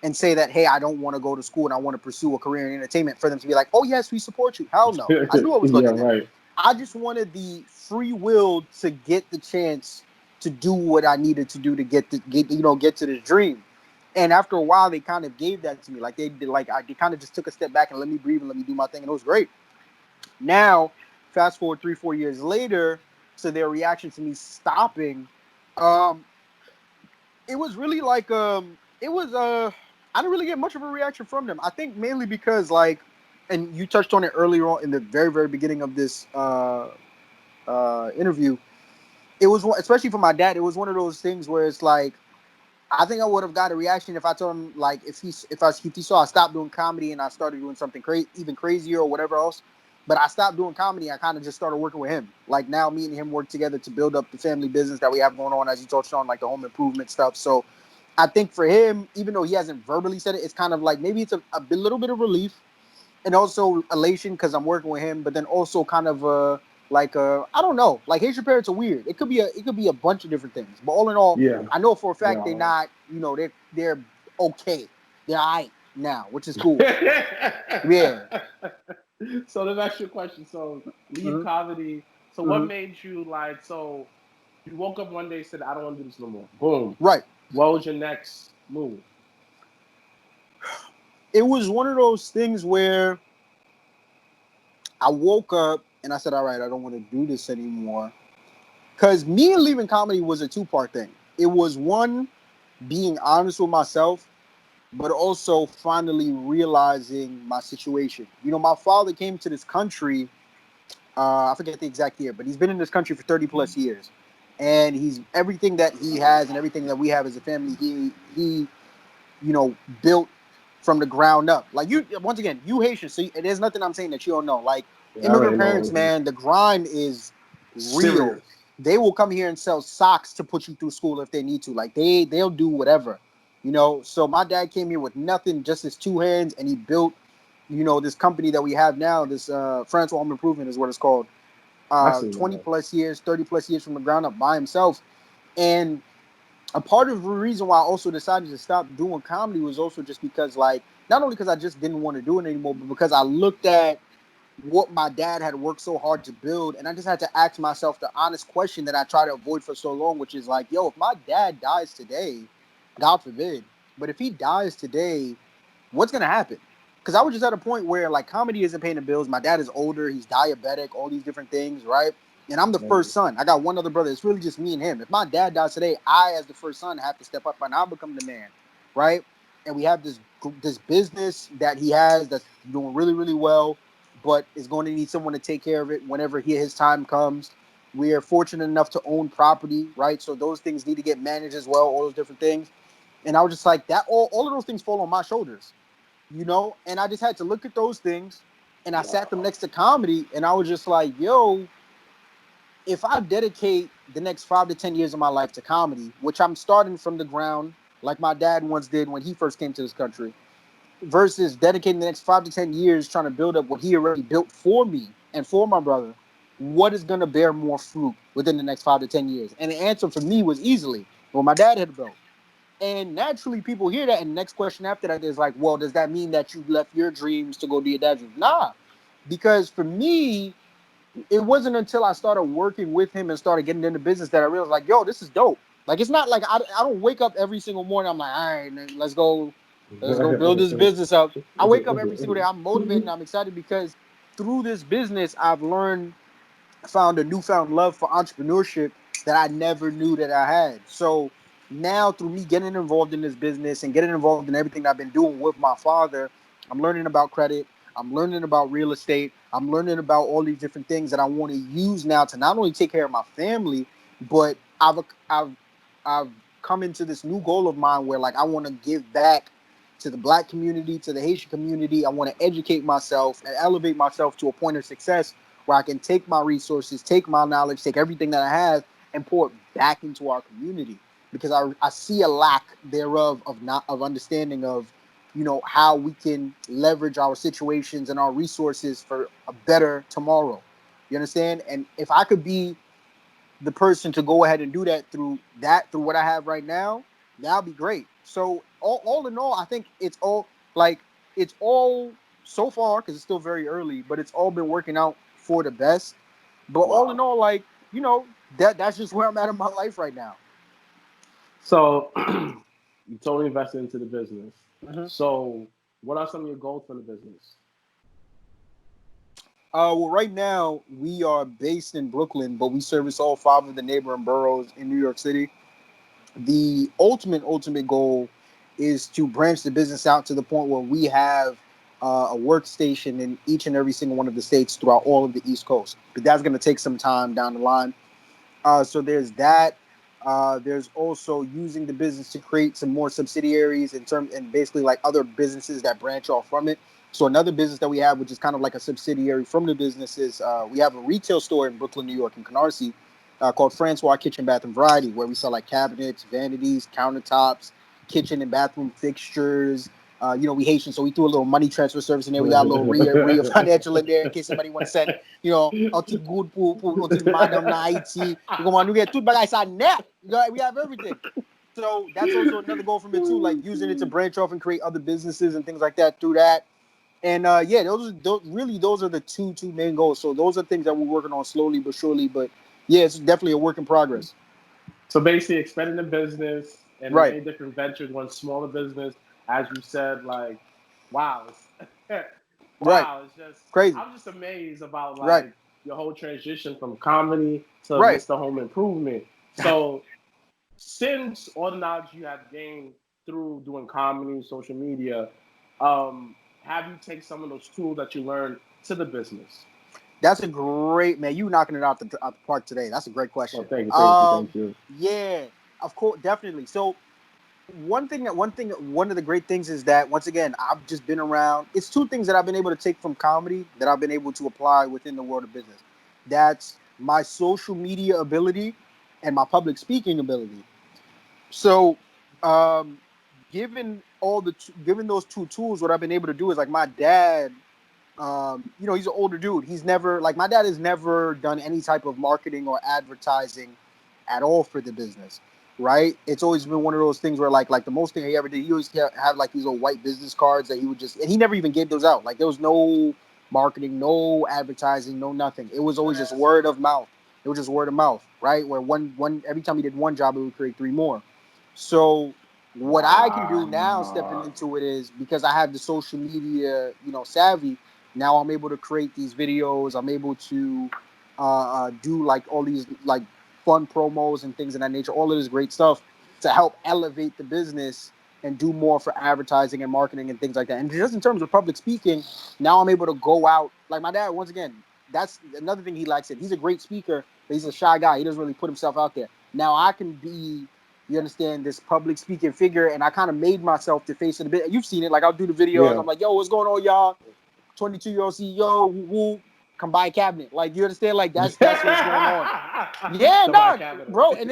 Speaker 2: and say that, hey, I don't want to go to school and I want to pursue a career in entertainment for them to be like, oh, yes, we support you. Hell no. I knew I was going to do it. I just wanted the free will to get the chance to do what I needed to do to get to this dream. And after a while, they kind of gave that to me. Like they kind of just took a step back and let me breathe and let me do my thing. And it was great. Now, fast forward 3-4 years later, to their reaction to me stopping, it was really like, I didn't really get much of a reaction from them. I think mainly because and you touched on it earlier on in the very, very beginning of this interview. It was, especially for my dad, it was one of those things where it's like, I think I would have got a reaction if I told him, like, if he saw I stopped doing comedy and I started doing something even crazier or whatever else. But I stopped doing comedy. I kind of just started working with him. Like now, me and him work together to build up the family business that we have going on, as you touched on, like the home improvement stuff. So I think for him, even though he hasn't verbally said it, it's kind of like maybe it's a little bit of relief and also elation because I'm working with him. But then also kind of I don't know. Like Haitian parents are weird. It could be a bunch of different things. But all in all, I know for a fact they're not. They're okay. They're all right now, which is cool. Yeah.
Speaker 1: So the next your question. So leave
Speaker 2: Mm-hmm.
Speaker 1: comedy. So what
Speaker 2: Mm-hmm.
Speaker 1: made you like? So you woke up one day and said, "I don't want to do this no more." Boom.
Speaker 2: Right.
Speaker 1: What was your next move?
Speaker 2: It was one of those things where I woke up and I said, all right, I don't want to do this anymore. Because me and leaving comedy was a two-part thing. It was one, being honest with myself, but also finally realizing my situation. You know, my father came to this country, I forget the exact year, but he's been in this country for 30 plus years. And he's everything that he has and everything that we have as a family, he built from the ground up. Like you, once again, you Haitian, so there's nothing I'm saying that you don't know. Like
Speaker 1: Yeah, I
Speaker 2: immigrant
Speaker 1: already
Speaker 2: parents,
Speaker 1: know.
Speaker 2: man, the grind is real.
Speaker 1: Serious.
Speaker 2: They will come here and sell socks to put you through school if they need to. Like they'll do whatever, So my dad came here with nothing, just his two hands, and he built, this company that we have now. This Francois Home Improvement is what it's called.
Speaker 1: I see
Speaker 2: 20
Speaker 1: that.
Speaker 2: plus years, 30 plus years from the ground up by himself, and a part of the reason why I also decided to stop doing comedy was also just because, like, not only because I just didn't want to do it anymore, but because I looked at what my dad had worked so hard to build, and I just had to ask myself the honest question that I try to avoid for so long, which is like, yo, if my dad dies today, God forbid, but if he dies today, what's gonna happen? Because I was just at a point where like comedy isn't paying the bills. My dad is older, he's diabetic, all these different things, right? And I'm the first son. I got one other brother. It's really just me and him. If my dad dies today, I, as the first son, have to step up and I'll become the man, right? And we have this business that he has that's doing really, really well, but is going to need someone to take care of it whenever his time comes. We are fortunate enough to own property, right? So those things need to get managed as well, all those different things. And I was just like, that all of those things fall on my shoulders, And I just had to look at those things and I sat them next to comedy and I was just like, yo, if I dedicate the next 5 to 10 years of my life to comedy, which I'm starting from the ground, like my dad once did when he first came to this country, versus dedicating the next 5 to 10 years trying to build up what he already built for me and for my brother, what is going to bear more fruit within the next 5 to 10 years? And the answer for me was easily what my dad had built. And naturally, people hear that, and the next question after that is like, well, does that mean that you left your dreams to go do your dad's dreams? Nah, because for me, it wasn't until I started working with him and started getting into business that I realized, like, yo, this is dope. Like, it's not like I don't wake up every single morning. I'm like, all right, man, let's go build this business up. I wake up every single day. I'm motivated and I'm excited because through this business, found a newfound love for entrepreneurship that I never knew that I had. So now, through me getting involved in this business and getting involved in everything that I've been doing with my father, I'm learning about credit. I'm learning about real estate. I'm learning about all these different things that I want to use now to not only take care of my family, but I've come into this new goal of mine where like I want to give back to the Black community, to the Haitian community. I want to educate myself and elevate myself to a point of success where I can take my resources, take my knowledge, take everything that I have, and pour it back into our community. Because I see a lack thereof of understanding of, how we can leverage our situations and our resources for a better tomorrow. You understand? And if I could be the person to go ahead and do that through what I have right now, that'll be great. So all in all, I think it's all so far because it's still very early, but it's all been working out for the best. But all in
Speaker 1: Wow.
Speaker 2: all, that's just where I'm at in my life right now.
Speaker 1: So you totally invested into the business.
Speaker 2: Mm-hmm.
Speaker 1: So what are some of your goals for the business?
Speaker 2: Well, right now we are based in Brooklyn, but we service all 5 of the neighboring boroughs in New York City. The ultimate goal is to branch the business out to the point where we have a workstation in each and every single one of the states throughout all of the East Coast. But that's going to take some time down the line. So there's that. There's also using the business to create some more subsidiaries and basically like other businesses that branch off from it. So another business that we have, which is kind of like a subsidiary from the business, is we have a retail store in Brooklyn, New York, in Canarsie, called Francois Kitchen, Bath, and Variety, where we sell like cabinets, vanities, countertops, kitchen and bathroom fixtures. We Haitian, so we threw a little money transfer service in there. We got a little Ria financial in there in case somebody want to send, un petit good pour un petit madame na Haiti. You know, we get tout bagay sa net. We have everything. So that's also another goal for me too, like using it to branch off and create other businesses and things like that through that. And yeah, those are the two main goals. So those are things that we're working on slowly but surely. But yeah, it's definitely a work in progress.
Speaker 1: So basically, expanding the business and the
Speaker 2: Right,
Speaker 1: many different ventures, one smaller business, as you said, like, wow,
Speaker 2: right,
Speaker 1: wow, it's just,
Speaker 2: crazy.
Speaker 1: I'm just amazed about
Speaker 2: Right,
Speaker 1: like your whole transition from comedy to
Speaker 2: right.
Speaker 1: Mr. Home Improvement. So, since all the knowledge you have gained through doing comedy, social media, have you take some of those tools that you learned to the business?
Speaker 2: That's a great man. You knocking it out the park today. That's a great
Speaker 1: Oh,
Speaker 2: question.
Speaker 1: thank you, thank you, thank you.
Speaker 2: Yeah, of course, definitely. So one of the great things is that once again, I've just been around. It's two things that I've been able to take from comedy that I've been able to apply within the world of business. That's my social media ability and my public speaking ability. So, um, given those two tools, what I've been able to do is like my dad. He's an older dude. He's never like my dad has never done any type of marketing or advertising at all for the business, right? It's always been one of those things where like the most thing he ever did, he always had like these little white business cards that he would just, and he never even gave those out. Like there was no marketing, no advertising, no nothing. It was always just word of mouth. It was just word of mouth, right? Where one every time he did one job, it would create three more. So what I can do now, stepping
Speaker 1: Wow.
Speaker 2: into it, is because I have the social media, savvy. Now I'm able to create these videos. I'm able to do like all these like fun promos and things of that nature. All of this great stuff to help elevate the business and do more for advertising and marketing and things like that. And just in terms of public speaking, now I'm able to go out. Like my dad, once again, that's another thing he likes it. He's a great speaker, but he's a shy guy. He doesn't really put himself out there. Now I can be, you understand, this public speaking figure, and I kind of made myself the face of the bit. You've seen it. Like I'll do the videos.
Speaker 1: Yeah.
Speaker 2: I'm like, yo, what's going on, y'all? 22-year-old CEO, woo, come buy a cabinet. Like you understand? Like that's what's going on. Yeah,
Speaker 1: The
Speaker 2: no,
Speaker 1: black cabinet.
Speaker 2: bro, and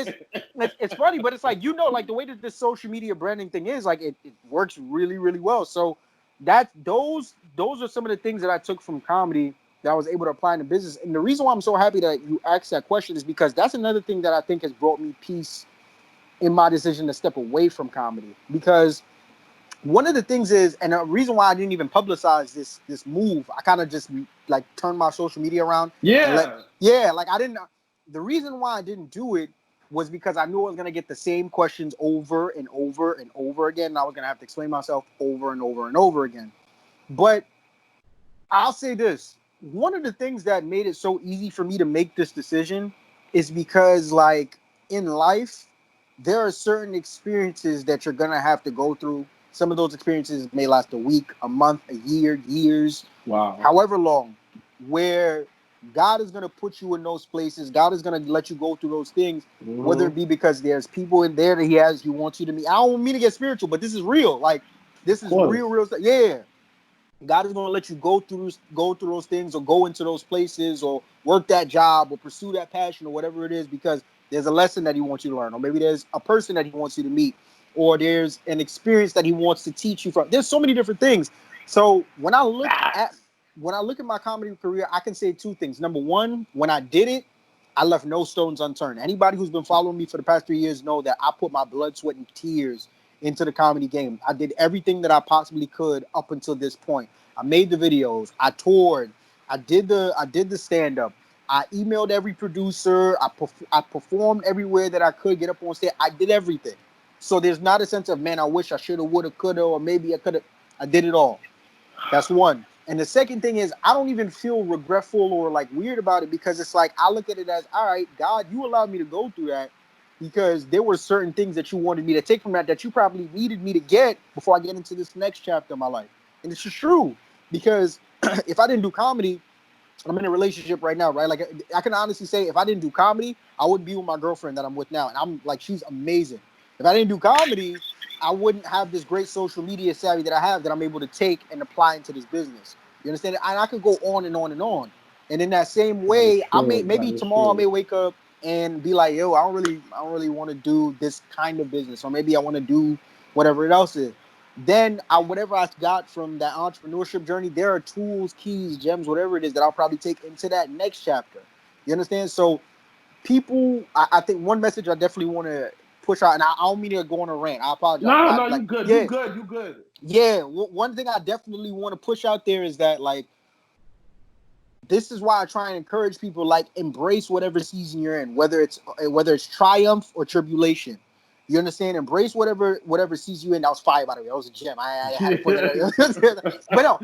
Speaker 2: it's funny, but it's like like the way that this social media branding thing is, like it works really really well. So that those are some of the things that I took from comedy that I was able to apply in the business. And the reason why I'm so happy that you asked that question is because that's another thing that I think has brought me peace in my decision to step away from comedy. Because one of the things is, and the reason why I didn't even publicize this move, I kind of just like turned my social media around and
Speaker 1: Yeah.
Speaker 2: like I didn't. The reason why I didn't do it was because I knew I was gonna get the same questions over and over and over again, and I was gonna have to explain myself over and over and over again. But I'll say this: one of the things that made it so easy for me to make this decision is because, like in life, there are certain experiences that you're gonna have to go through. Some of those experiences may last a week, a month, a year, years,
Speaker 1: Wow.
Speaker 2: however long, where God is gonna put you in those places. God is gonna let you go through those things, whether
Speaker 1: Hmm.
Speaker 2: it be because there's people in there that He wants you to meet. I don't mean to get spiritual, but this is real. Like this
Speaker 1: Of
Speaker 2: is
Speaker 1: course.
Speaker 2: real stuff. Yeah. God is going to let you go through those things or go into those places or work that job or pursue that passion or whatever it is because there's a lesson that he wants you to learn, or maybe there's a person that he wants you to meet, or there's an experience that he wants to teach you from. There's so many different things. So
Speaker 1: Facts.
Speaker 2: when I look at my comedy career, I can say two things. Number one, when I did it, I left no stones unturned. Anybody who's been following me for the past 3 years know that I put my blood, sweat, and tears into the comedy game. I did everything that I possibly could up until this point. I made the videos. I toured. I did the stand up. I emailed every producer. I performed everywhere that I could get up on stage. I did everything. So there's not a sense of man, I wish I should have, would have, could have, or maybe I could have. I did it all. That's one. And the second thing is, I don't even feel regretful or like weird about it because it's like I look at it as, all right, God, you allowed me to go through that because there were certain things that you wanted me to take from that you probably needed me to get before I get into this next chapter of my life. And it's just true because if I didn't do comedy, I'm in a relationship right now, right? Like I can honestly say, if I didn't do comedy, I wouldn't be with my girlfriend that I'm with now, and I'm like, she's amazing. If I didn't do comedy, I wouldn't have this great social media savvy that I have that I'm able to take and apply into this business. You understand? And I could go on and on and on. And in that same
Speaker 1: That is
Speaker 2: way, I may
Speaker 1: true. That
Speaker 2: maybe
Speaker 1: is
Speaker 2: tomorrow I
Speaker 1: true.
Speaker 2: may wake up and be like, yo, I don't really want to do this kind of business, or maybe I want to do whatever it else is. Then whatever I got from that entrepreneurship journey, there are tools, keys, gems, whatever it is that I'll probably take into that next chapter. You understand? So people, I think one message I definitely want to push out, and I don't mean to go on a rant. I apologize.
Speaker 1: No,
Speaker 2: Like,
Speaker 1: you good.
Speaker 2: Yeah,
Speaker 1: You good.
Speaker 2: Yeah, one thing I definitely want to push out there is that, like, this is why I try and encourage people, like, embrace whatever season you're in, whether it's triumph or tribulation. You understand? Embrace whatever season you're in. That was fire, by the way. That was a gem. I had to put it out. But no,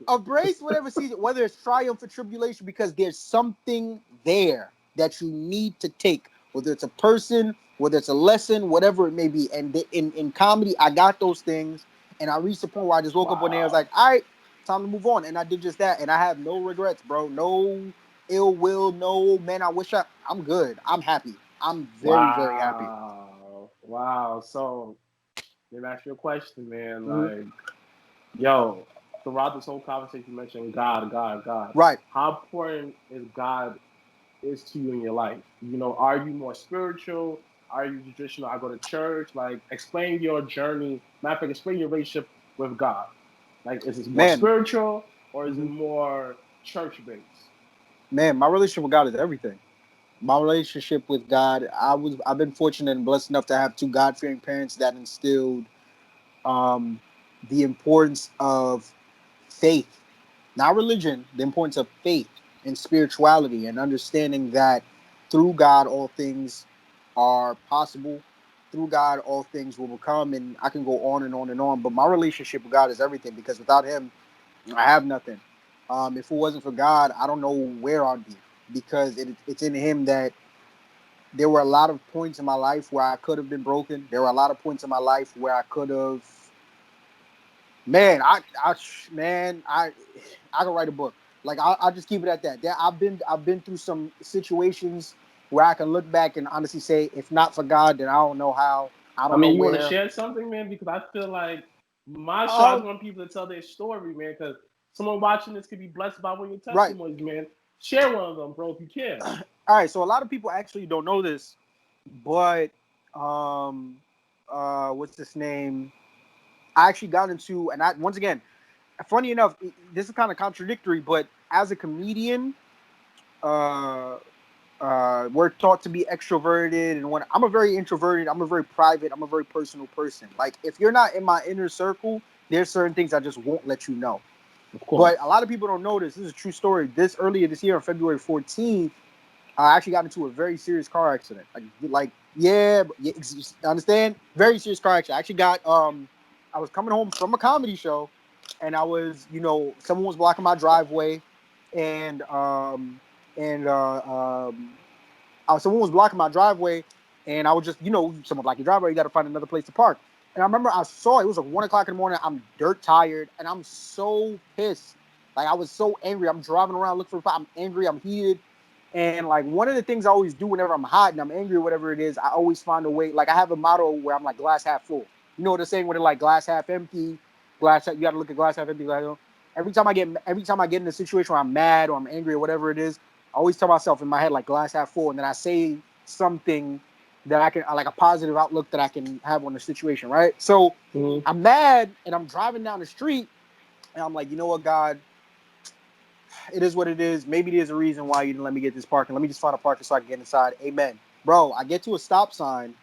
Speaker 2: embrace whatever season, whether it's triumph or tribulation, because there's something there that you need to take, whether it's a person, whether it's a lesson, whatever it may be. And in comedy, I got those things, and I reached a point where I just woke up one day. I was like, all right, time to move on, and I did just that, and I have no regrets, bro. No ill will, no man. I'm good. I'm happy. I'm very, very happy.
Speaker 1: Wow. So, let me ask you a question, man.
Speaker 2: Mm-hmm.
Speaker 1: Like, yo, throughout this whole conversation, you mentioned God.
Speaker 2: Right.
Speaker 1: How important is God is to you in your life? You know, are you more spiritual? Are you traditional? I go to church. Like, explain your journey. Matter of fact, explain your relationship with God. Like, is it more spiritual or is it more church based?
Speaker 2: Man, my relationship with God is everything. My relationship with God, I've been fortunate and blessed enough to have two God-fearing parents that instilled um, the importance of faith, not religion, the importance of faith and spirituality, and understanding that through God all things are possible. Through God all things will become, and I can go on and on and on. But my relationship with God is everything, because without Him, I have nothing. If it wasn't for God, I don't know where I'd be, because it's in Him that there were a lot of points in my life where I could have been broken. There were a lot of points in my life where I could have, man, I could write a book. Like, I'll just keep it at that. I've been through some situations where I can look back and honestly say, if not for God, then I don't know how. I don't know
Speaker 1: You want to
Speaker 2: where.
Speaker 1: share something, man? Because I feel like my show, I just want people to tell their story, man. Because someone watching this could be blessed by one of your
Speaker 2: Right.
Speaker 1: testimonies, man. Share one of them, bro, if you can.
Speaker 2: All right. So a lot of people actually don't know this, but what's this name? I actually got into, and once again, funny enough, this is kind of contradictory, but as a comedian, we're taught to be extroverted, and when I'm a very introverted, I'm a very private, I'm a very personal person. Like, if you're not in my inner circle, there's certain things I just won't let you know.
Speaker 1: Of course.
Speaker 2: But a lot of people don't know this. This is a true story. Earlier this year, on February 14th, I actually got into a very serious car accident. Understand? Very serious car accident. I actually got I was coming home from a comedy show, and I was, someone was blocking my driveway, and someone was blocking my driveway, and I was just, someone block your driveway, you got to find another place to park. And I remember I saw it was like 1 o'clock in the morning. I'm dirt tired, and I'm so pissed. Like, I was so angry. I'm driving around looking for. I'm angry. I'm heated. And, like, one of the things I always do whenever I'm hot and I'm angry or whatever it is, I always find a way. Like, I have a motto where I'm like, glass half full. You know what they're saying? Where they're like, glass half empty, you got to look at glass half empty. Every time I get in a situation where I'm mad or I'm angry or whatever it is, I always tell myself in my head, like, glass half full, and then I say something that I can, like, a positive outlook that I can have on the situation, right? So I'm mad, and I'm driving down the street, and I'm like, you know what, God, it is what it is. Maybe there's a reason why you didn't let me get this parking. Let me just find a parking so I can get inside. Amen. Bro, I get to a stop sign.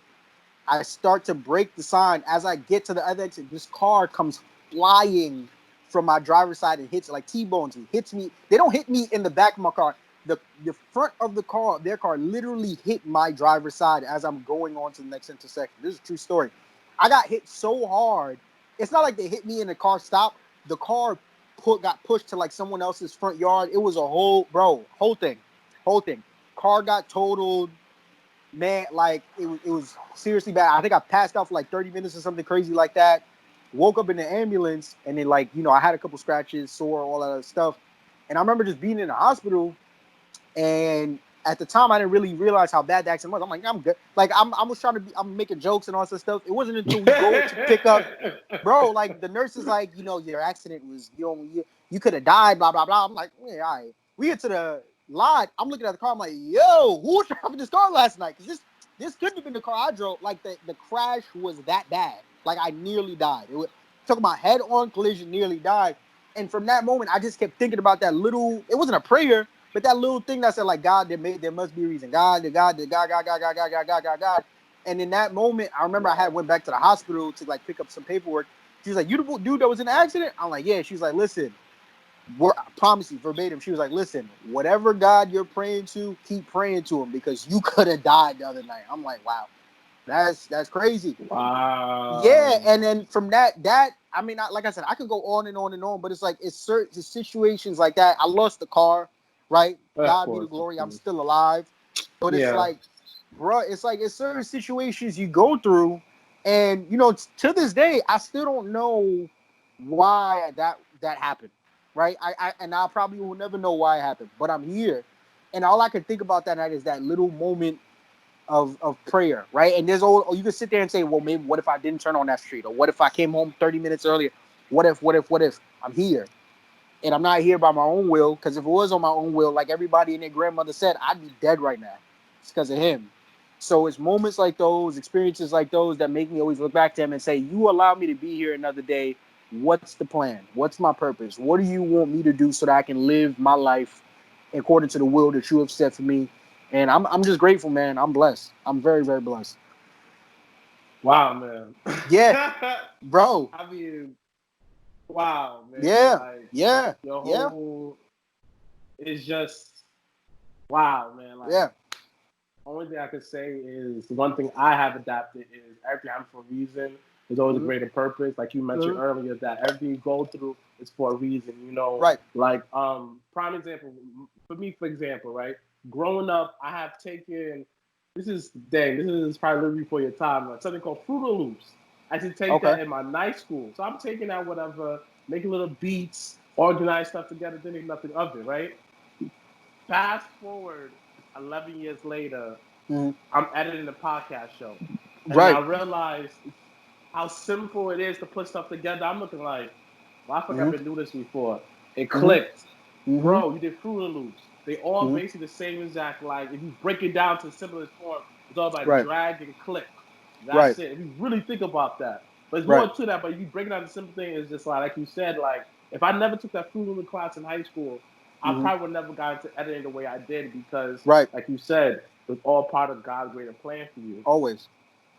Speaker 2: I start to break the sign. As I get to the other exit, this car comes flying from my driver's side and hits, like, T-bones me, hits me. They don't hit me in the back of my car. The front of the car, their car, literally hit my driver's side as I'm going on to the next intersection. This is a true story. I got hit so hard. It's not like they hit me and the car stopped. The car got pushed to, like, someone else's front yard. It was a whole thing. Car got totaled. Man, like, it was seriously bad. I think I passed out for like 30 minutes or something crazy like that. Woke up in the ambulance, and then, like, I had a couple scratches, sore, all that other stuff. And I remember just being in the hospital, and at the time I didn't really realize how bad the accident was. I'm like, I'm good. Like, I'm making jokes and all that stuff. It wasn't until we go to pick up, bro, like, the nurse is like, your accident was, you could have died, blah, blah, blah. I'm like, yeah, all right. We get to the lot. I'm looking at the car. I'm like, yo, who was driving this car last night? Because this couldn't have been the car I drove. Like, the crash was that bad. Like, I nearly died. Took my head-on collision, nearly died. And from that moment, I just kept thinking about that little, it wasn't a prayer, but that little thing that said, like, God, there must be a reason. God. And in that moment, I remember I went back to the hospital to like pick up some paperwork. She was like, "You the dude that was in the accident?" I'm like, "Yeah." She was like, "Listen, I promise you verbatim." She was like, "Listen, whatever God you're praying to, keep praying to him because you could have died the other night." I'm like, "Wow, that's crazy." Yeah,
Speaker 1: Wow.
Speaker 2: and then from that, I mean, like I said, I could go on and on and on, but it's like it's certain situations like that. I lost the car, right?
Speaker 1: Of
Speaker 2: God be the
Speaker 1: course, of
Speaker 2: glory. I'm
Speaker 1: course.
Speaker 2: still alive, but it's
Speaker 1: Yeah.
Speaker 2: like, bro, it's certain situations you go through, and to this day, I still don't know why that happened, right? And I probably will never know why it happened, but I'm here, and all I can think about that night is that little moment of prayer, right? And you can sit there and say, well, maybe what if I didn't turn on that street, or what if I came home 30 minutes earlier? What if I'm here, and I'm not here by my own will? Because if it was on my own will, like everybody and their grandmother said, I'd be dead right now. It's because of him. So it's moments like those, experiences like those that make me always look back to him and say, you allow me to be here another day. What's the plan? What's my purpose? What do you want me to do so that I can live my life according to the will that you have set for me? And I'm just grateful, man. I'm blessed. I'm very, very blessed.
Speaker 1: Wow, man.
Speaker 2: Yeah, bro.
Speaker 1: I mean, wow, man.
Speaker 2: Yeah,
Speaker 1: Like
Speaker 2: yeah,
Speaker 1: your
Speaker 2: yeah,
Speaker 1: whole is just wow, man. Like
Speaker 2: yeah.
Speaker 1: only thing I could say is one thing I have adapted is everything happens for a reason. There's always a
Speaker 2: Mm-hmm.
Speaker 1: greater purpose. Like you mentioned
Speaker 2: Mm-hmm.
Speaker 1: earlier, that everything you go through is for a reason.
Speaker 2: Right.
Speaker 1: Like prime example for me, for example, right? Growing up, I have taken this is probably a little before your time, like something called Fruit Loops. I should take
Speaker 2: Okay.
Speaker 1: that in my night school. So I'm taking that whatever, making little beats, organize stuff together, then there's nothing of it, right? Fast forward 11 years later,
Speaker 2: Mm-hmm.
Speaker 1: I'm editing a podcast show. And then I
Speaker 2: Right.
Speaker 1: realized how simple it is to put stuff together. I'm looking like, well, I think I've
Speaker 2: Mm-hmm.
Speaker 1: been doing this before. It
Speaker 2: Mm-hmm.
Speaker 1: clicked.
Speaker 2: Mm-hmm.
Speaker 1: Bro, you did Fruit Loops. They all
Speaker 2: Mm-hmm.
Speaker 1: basically the same exact, like, if you break it down to the simplest form, it's all about
Speaker 2: Right.
Speaker 1: drag and click.
Speaker 2: Right.
Speaker 1: That's it. If you really think about that. But it's
Speaker 2: Right.
Speaker 1: more to that, but if you break it down to the simple thing, it's just like you said, like, if I never took that Fruit Loop class in high school, I
Speaker 2: Mm-hmm.
Speaker 1: probably would never got into editing the way I did because,
Speaker 2: Right.
Speaker 1: like you said, it was all part of God's greater plan for you.
Speaker 2: Always.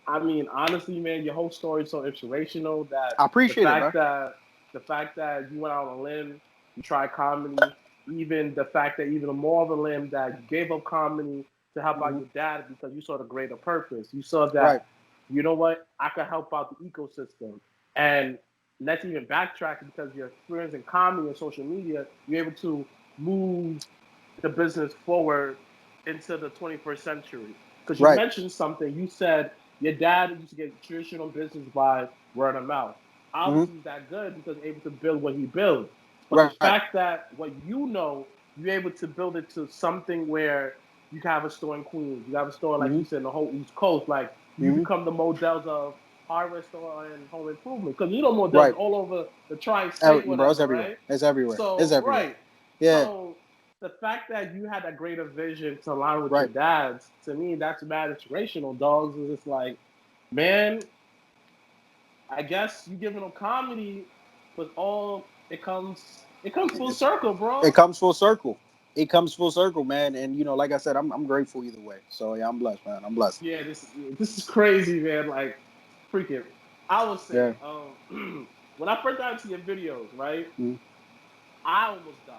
Speaker 1: I mean, honestly, man, your whole story is so inspirational that
Speaker 2: I
Speaker 1: the
Speaker 2: appreciate it, man.
Speaker 1: fact that the fact that you went out on a limb, you tried comedy, even the fact that even more of a limb that you gave up comedy to help out
Speaker 2: Mm-hmm.
Speaker 1: your dad because you saw the greater purpose. You saw
Speaker 2: Right.
Speaker 1: that, you know what, I could help out the ecosystem. And let's even backtrack because your experience in comedy and social media, you're able to move the business forward into the 21st century. Because you
Speaker 2: Right.
Speaker 1: mentioned something, you said your dad used to get traditional business by word of mouth.
Speaker 2: Mm-hmm.
Speaker 1: Obviously, he's that good because he's able to build what he built. But the
Speaker 2: Right.
Speaker 1: fact that what you know, you're able to build it to something where you can have a store in Queens, you have a store, like
Speaker 2: Mm-hmm.
Speaker 1: you said, in the whole East Coast. Like, you
Speaker 2: Mm-hmm.
Speaker 1: become the models of hardware store and home improvement. Because you know models
Speaker 2: Right.
Speaker 1: all over the tri-state,
Speaker 2: Bro, it's
Speaker 1: whatever,
Speaker 2: everywhere.
Speaker 1: right?
Speaker 2: It's everywhere. It's
Speaker 1: So,
Speaker 2: everywhere.
Speaker 1: right.
Speaker 2: Yeah.
Speaker 1: So the fact that you had that greater vision to align with your
Speaker 2: Right.
Speaker 1: dad's, to me, that's mad inspirational, dogs. It's just like, man, I guess you giving them comedy, but all it comes full circle,
Speaker 2: It
Speaker 1: bro.
Speaker 2: comes full circle. It comes full circle, man. And like I said, I'm grateful either way. So yeah, I'm blessed, man. I'm blessed.
Speaker 1: Yeah, this is crazy, man. Like, freaking, I would
Speaker 2: Yeah.
Speaker 1: say, when I first got into your videos, right,
Speaker 2: Mm-hmm.
Speaker 1: I almost died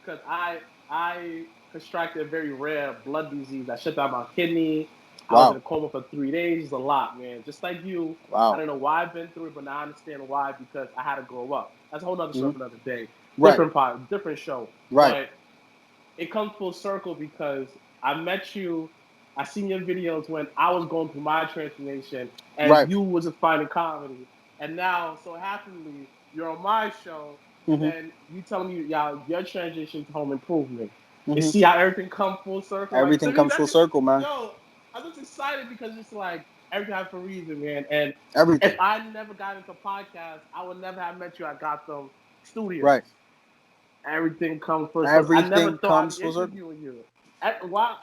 Speaker 1: because I contracted a very rare blood disease that shut down my kidney. I was in
Speaker 2: Wow.
Speaker 1: a coma for 3 days. It's a lot, man. Just like you, I
Speaker 2: Wow.
Speaker 1: don't know why I've been through it, but now I understand why because I had to grow up. That's a whole other
Speaker 2: Mm-hmm.
Speaker 1: story for another day.
Speaker 2: Right.
Speaker 1: Different show.
Speaker 2: Right.
Speaker 1: But it comes full circle because I met you. I seen your videos when I was going through my transformation, and
Speaker 2: Right.
Speaker 1: you was just finding comedy. And now, so happily, you're on my show, and
Speaker 2: Mm-hmm.
Speaker 1: then you telling me y'all your transition to home improvement. And
Speaker 2: Mm-hmm.
Speaker 1: see how everything come full circle. Like to
Speaker 2: Everything
Speaker 1: me,
Speaker 2: comes
Speaker 1: that's
Speaker 2: full circle, man.
Speaker 1: yo. I'm just excited because it's like everything happens for a reason, man. And if
Speaker 2: Everything.
Speaker 1: I never got into podcasts, I would never have met you at Gotham
Speaker 2: Right.
Speaker 1: Studios. Everything comes first because I never
Speaker 2: Everything
Speaker 1: thought I'd
Speaker 2: comes
Speaker 1: be
Speaker 2: full circle.
Speaker 1: interviewing you. Why?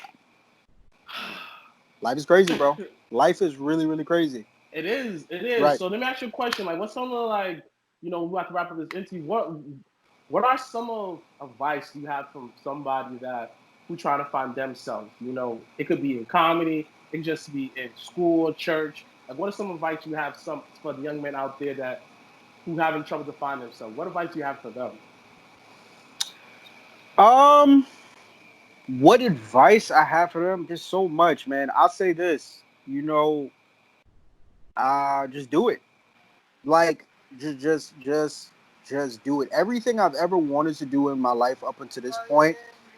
Speaker 2: Life is crazy, bro. Life is really, really crazy.
Speaker 1: It is. It is.
Speaker 2: Right.
Speaker 1: So let me ask you a question. Like, what's some of like, we have to wrap up this interview. What are some of advice you have from somebody that who trying to find themselves. You know, it could be in comedy, it could just be in school, church. Like, what are some advice you have some for the young men out there that who having trouble to find themselves? What advice do you have for them?
Speaker 2: Um, what advice I have for them? There's so much, man. I'll say this. Just do it. Like, just do it. Everything I've ever wanted to do in my life up until this point,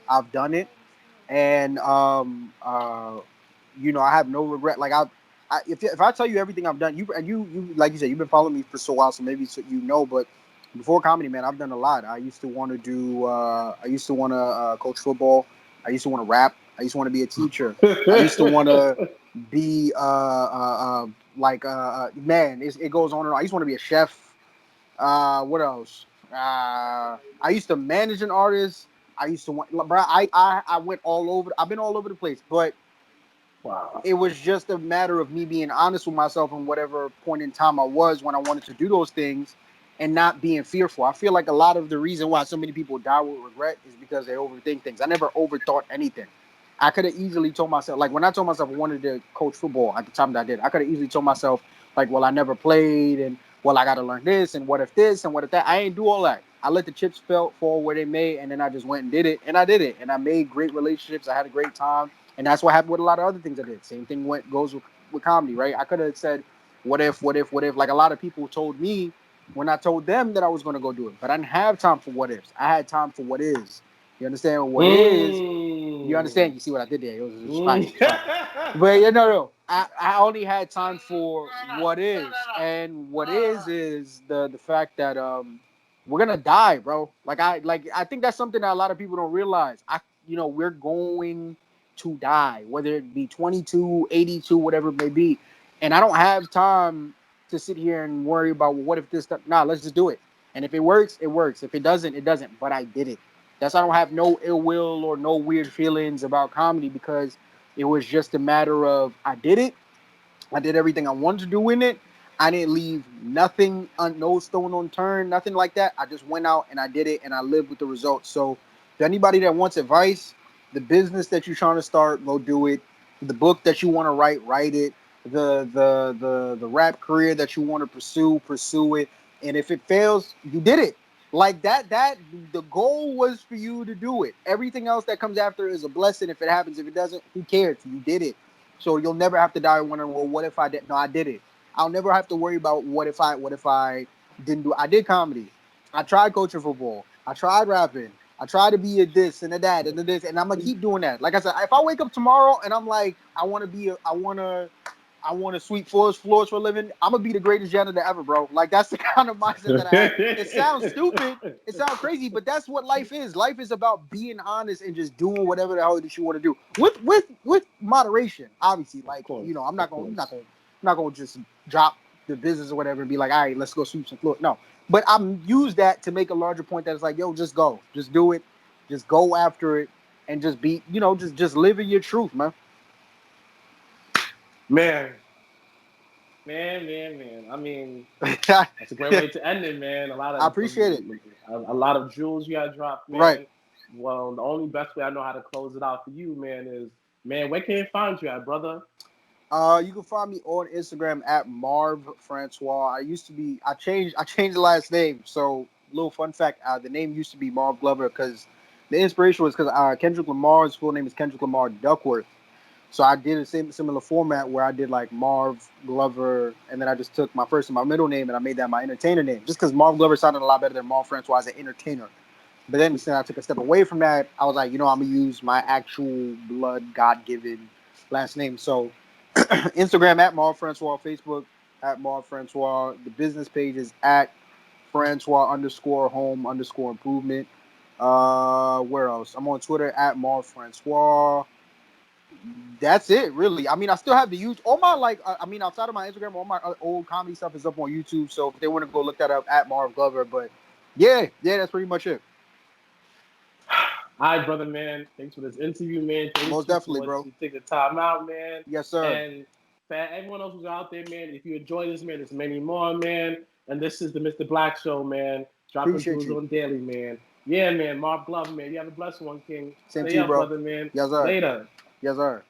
Speaker 2: I've done it, and I have no regret. Like if I tell you everything I've done, you like you said, you've been following me for so while, so maybe but before comedy, man, I've done a lot. I used to want to do. I used to want to coach football. I used to want to rap. I used to want to be a teacher. I used to want to be man. It goes on and on. I used to want to be a chef. What else? I used to manage an artist. I used to want, bro. I went all over. I've been all over the place, but
Speaker 1: Wow.
Speaker 2: it was just a matter of me being honest with myself in whatever point in time I was when I wanted to do those things and not being fearful. I feel like a lot of the reason why so many people die with regret is because they overthink things. I never overthought anything. I could have easily told myself, like when I told myself I wanted to coach football at the time that I did, I could have easily told myself, like, well, I never played and well, I got to learn this and what if this and what if that. I ain't do all that. I let the chips fall where they may, and then I just went and did it, and I did it, and I made great relationships. I had a great time, and that's what happened with a lot of other things I did. Same thing goes with comedy, right? I could have said, what if, what if, what if? Like a lot of people told me when I told them that I was going to go do it, but I didn't have time for what ifs. I had time for what is. You understand what is? You understand?
Speaker 1: Mm.
Speaker 2: You see what I did there? It was
Speaker 1: Mm.
Speaker 2: spicy. But no. I only had time for what is, and what is the fact that we're gonna die, bro. I think that's something that a lot of people don't realize. We're going to die, whether it be 22, 82, whatever it may be, and I don't have time to sit here and worry about, well, what if this stuff. Nah, let's just do it. And if it works, it works. If it doesn't, it doesn't. But I did it. That's why I don't have no ill will or no weird feelings about comedy, because it was just a matter of I did it. I did everything I wanted to do in it. I didn't leave nothing, no stone unturned, nothing like that. I just went out and I did it, and I lived with the results. So, to anybody that wants advice, the business that you're trying to start, go do it. The book that you want to write it. The rap career that you want to pursue it. And if it fails, you did it. Like that the goal was for you to do it. Everything else that comes after is a blessing. If it happens, if it doesn't, who cares? You did it. So you'll never have to die wondering, well, what if I did? No, I did it. I'll never have to worry about what if I didn't do. I did comedy. I tried coaching football. I tried rapping. I tried to be a this and a that and a this, and I'm gonna keep doing that. Like I said, if I wake up tomorrow and I'm like, I want to sweep floors for a living, I'm gonna be the greatest janitor ever, bro. Like that's the kind of mindset that I have. It sounds stupid. It sounds crazy, but that's what life is. Life is about being honest and just doing whatever the hell that you want to do with moderation. Obviously,
Speaker 1: Of
Speaker 2: like
Speaker 1: course,
Speaker 2: I'm
Speaker 1: of
Speaker 2: not gonna
Speaker 1: course.
Speaker 2: just drop the business or whatever and be like, all right, let's go sweep some floor. No, but I'm use that to make a larger point that it's like, yo, just go, just do it, just go after it, and just be, just living your truth, man.
Speaker 1: Man, man. I mean,
Speaker 2: I
Speaker 1: that's a great way to end it, man.
Speaker 2: appreciate it.
Speaker 1: A lot of jewels you had dropped,
Speaker 2: Right.
Speaker 1: man. Well, the only best way I know how to close it out for you, man, is man, where can they find you at, brother?
Speaker 2: You can find me on Instagram at Marv Francois. I changed the last name. So, little fun fact: the name used to be Marv Glover because the inspiration was because Kendrick Lamar's full name is Kendrick Lamar Duckworth. So I did a similar format where I did like Marv Glover, and then I just took my first and my middle name and I made that my entertainer name, just because Marv Glover sounded a lot better than Marv Francois as an entertainer. But then since I took a step away from that, I was like, I'm gonna use my actual blood God given last name. So Instagram at Marv Francois, Facebook at Marv Francois. The business page is at Francois underscore home underscore improvement. Where else? I'm on Twitter at Marv Francois. That's it, really. I mean, I still have the use all my outside of my Instagram, all my old comedy stuff is up on YouTube. So if they want to go look that up at Marv Glover, but yeah, that's pretty much it.
Speaker 1: All right, brother, man. Thanks for this interview, man. Thank
Speaker 2: Most
Speaker 1: you
Speaker 2: definitely,
Speaker 1: for
Speaker 2: bro.
Speaker 1: taking the time out, man.
Speaker 2: Yes, sir.
Speaker 1: And for everyone else who's out there, man, if you enjoy this, man, there's many more, man. And this is the Mr. Blacc Show, man. Dropping
Speaker 2: Appreciate
Speaker 1: jewels
Speaker 2: you.
Speaker 1: on daily, man. Yeah, man. Mrblacc, man. You have a blessed one, King.
Speaker 2: Same
Speaker 1: Stay
Speaker 2: to you,
Speaker 1: up,
Speaker 2: bro.
Speaker 1: brother, man.
Speaker 2: Yes, sir.
Speaker 1: Later.
Speaker 2: Yes, sir.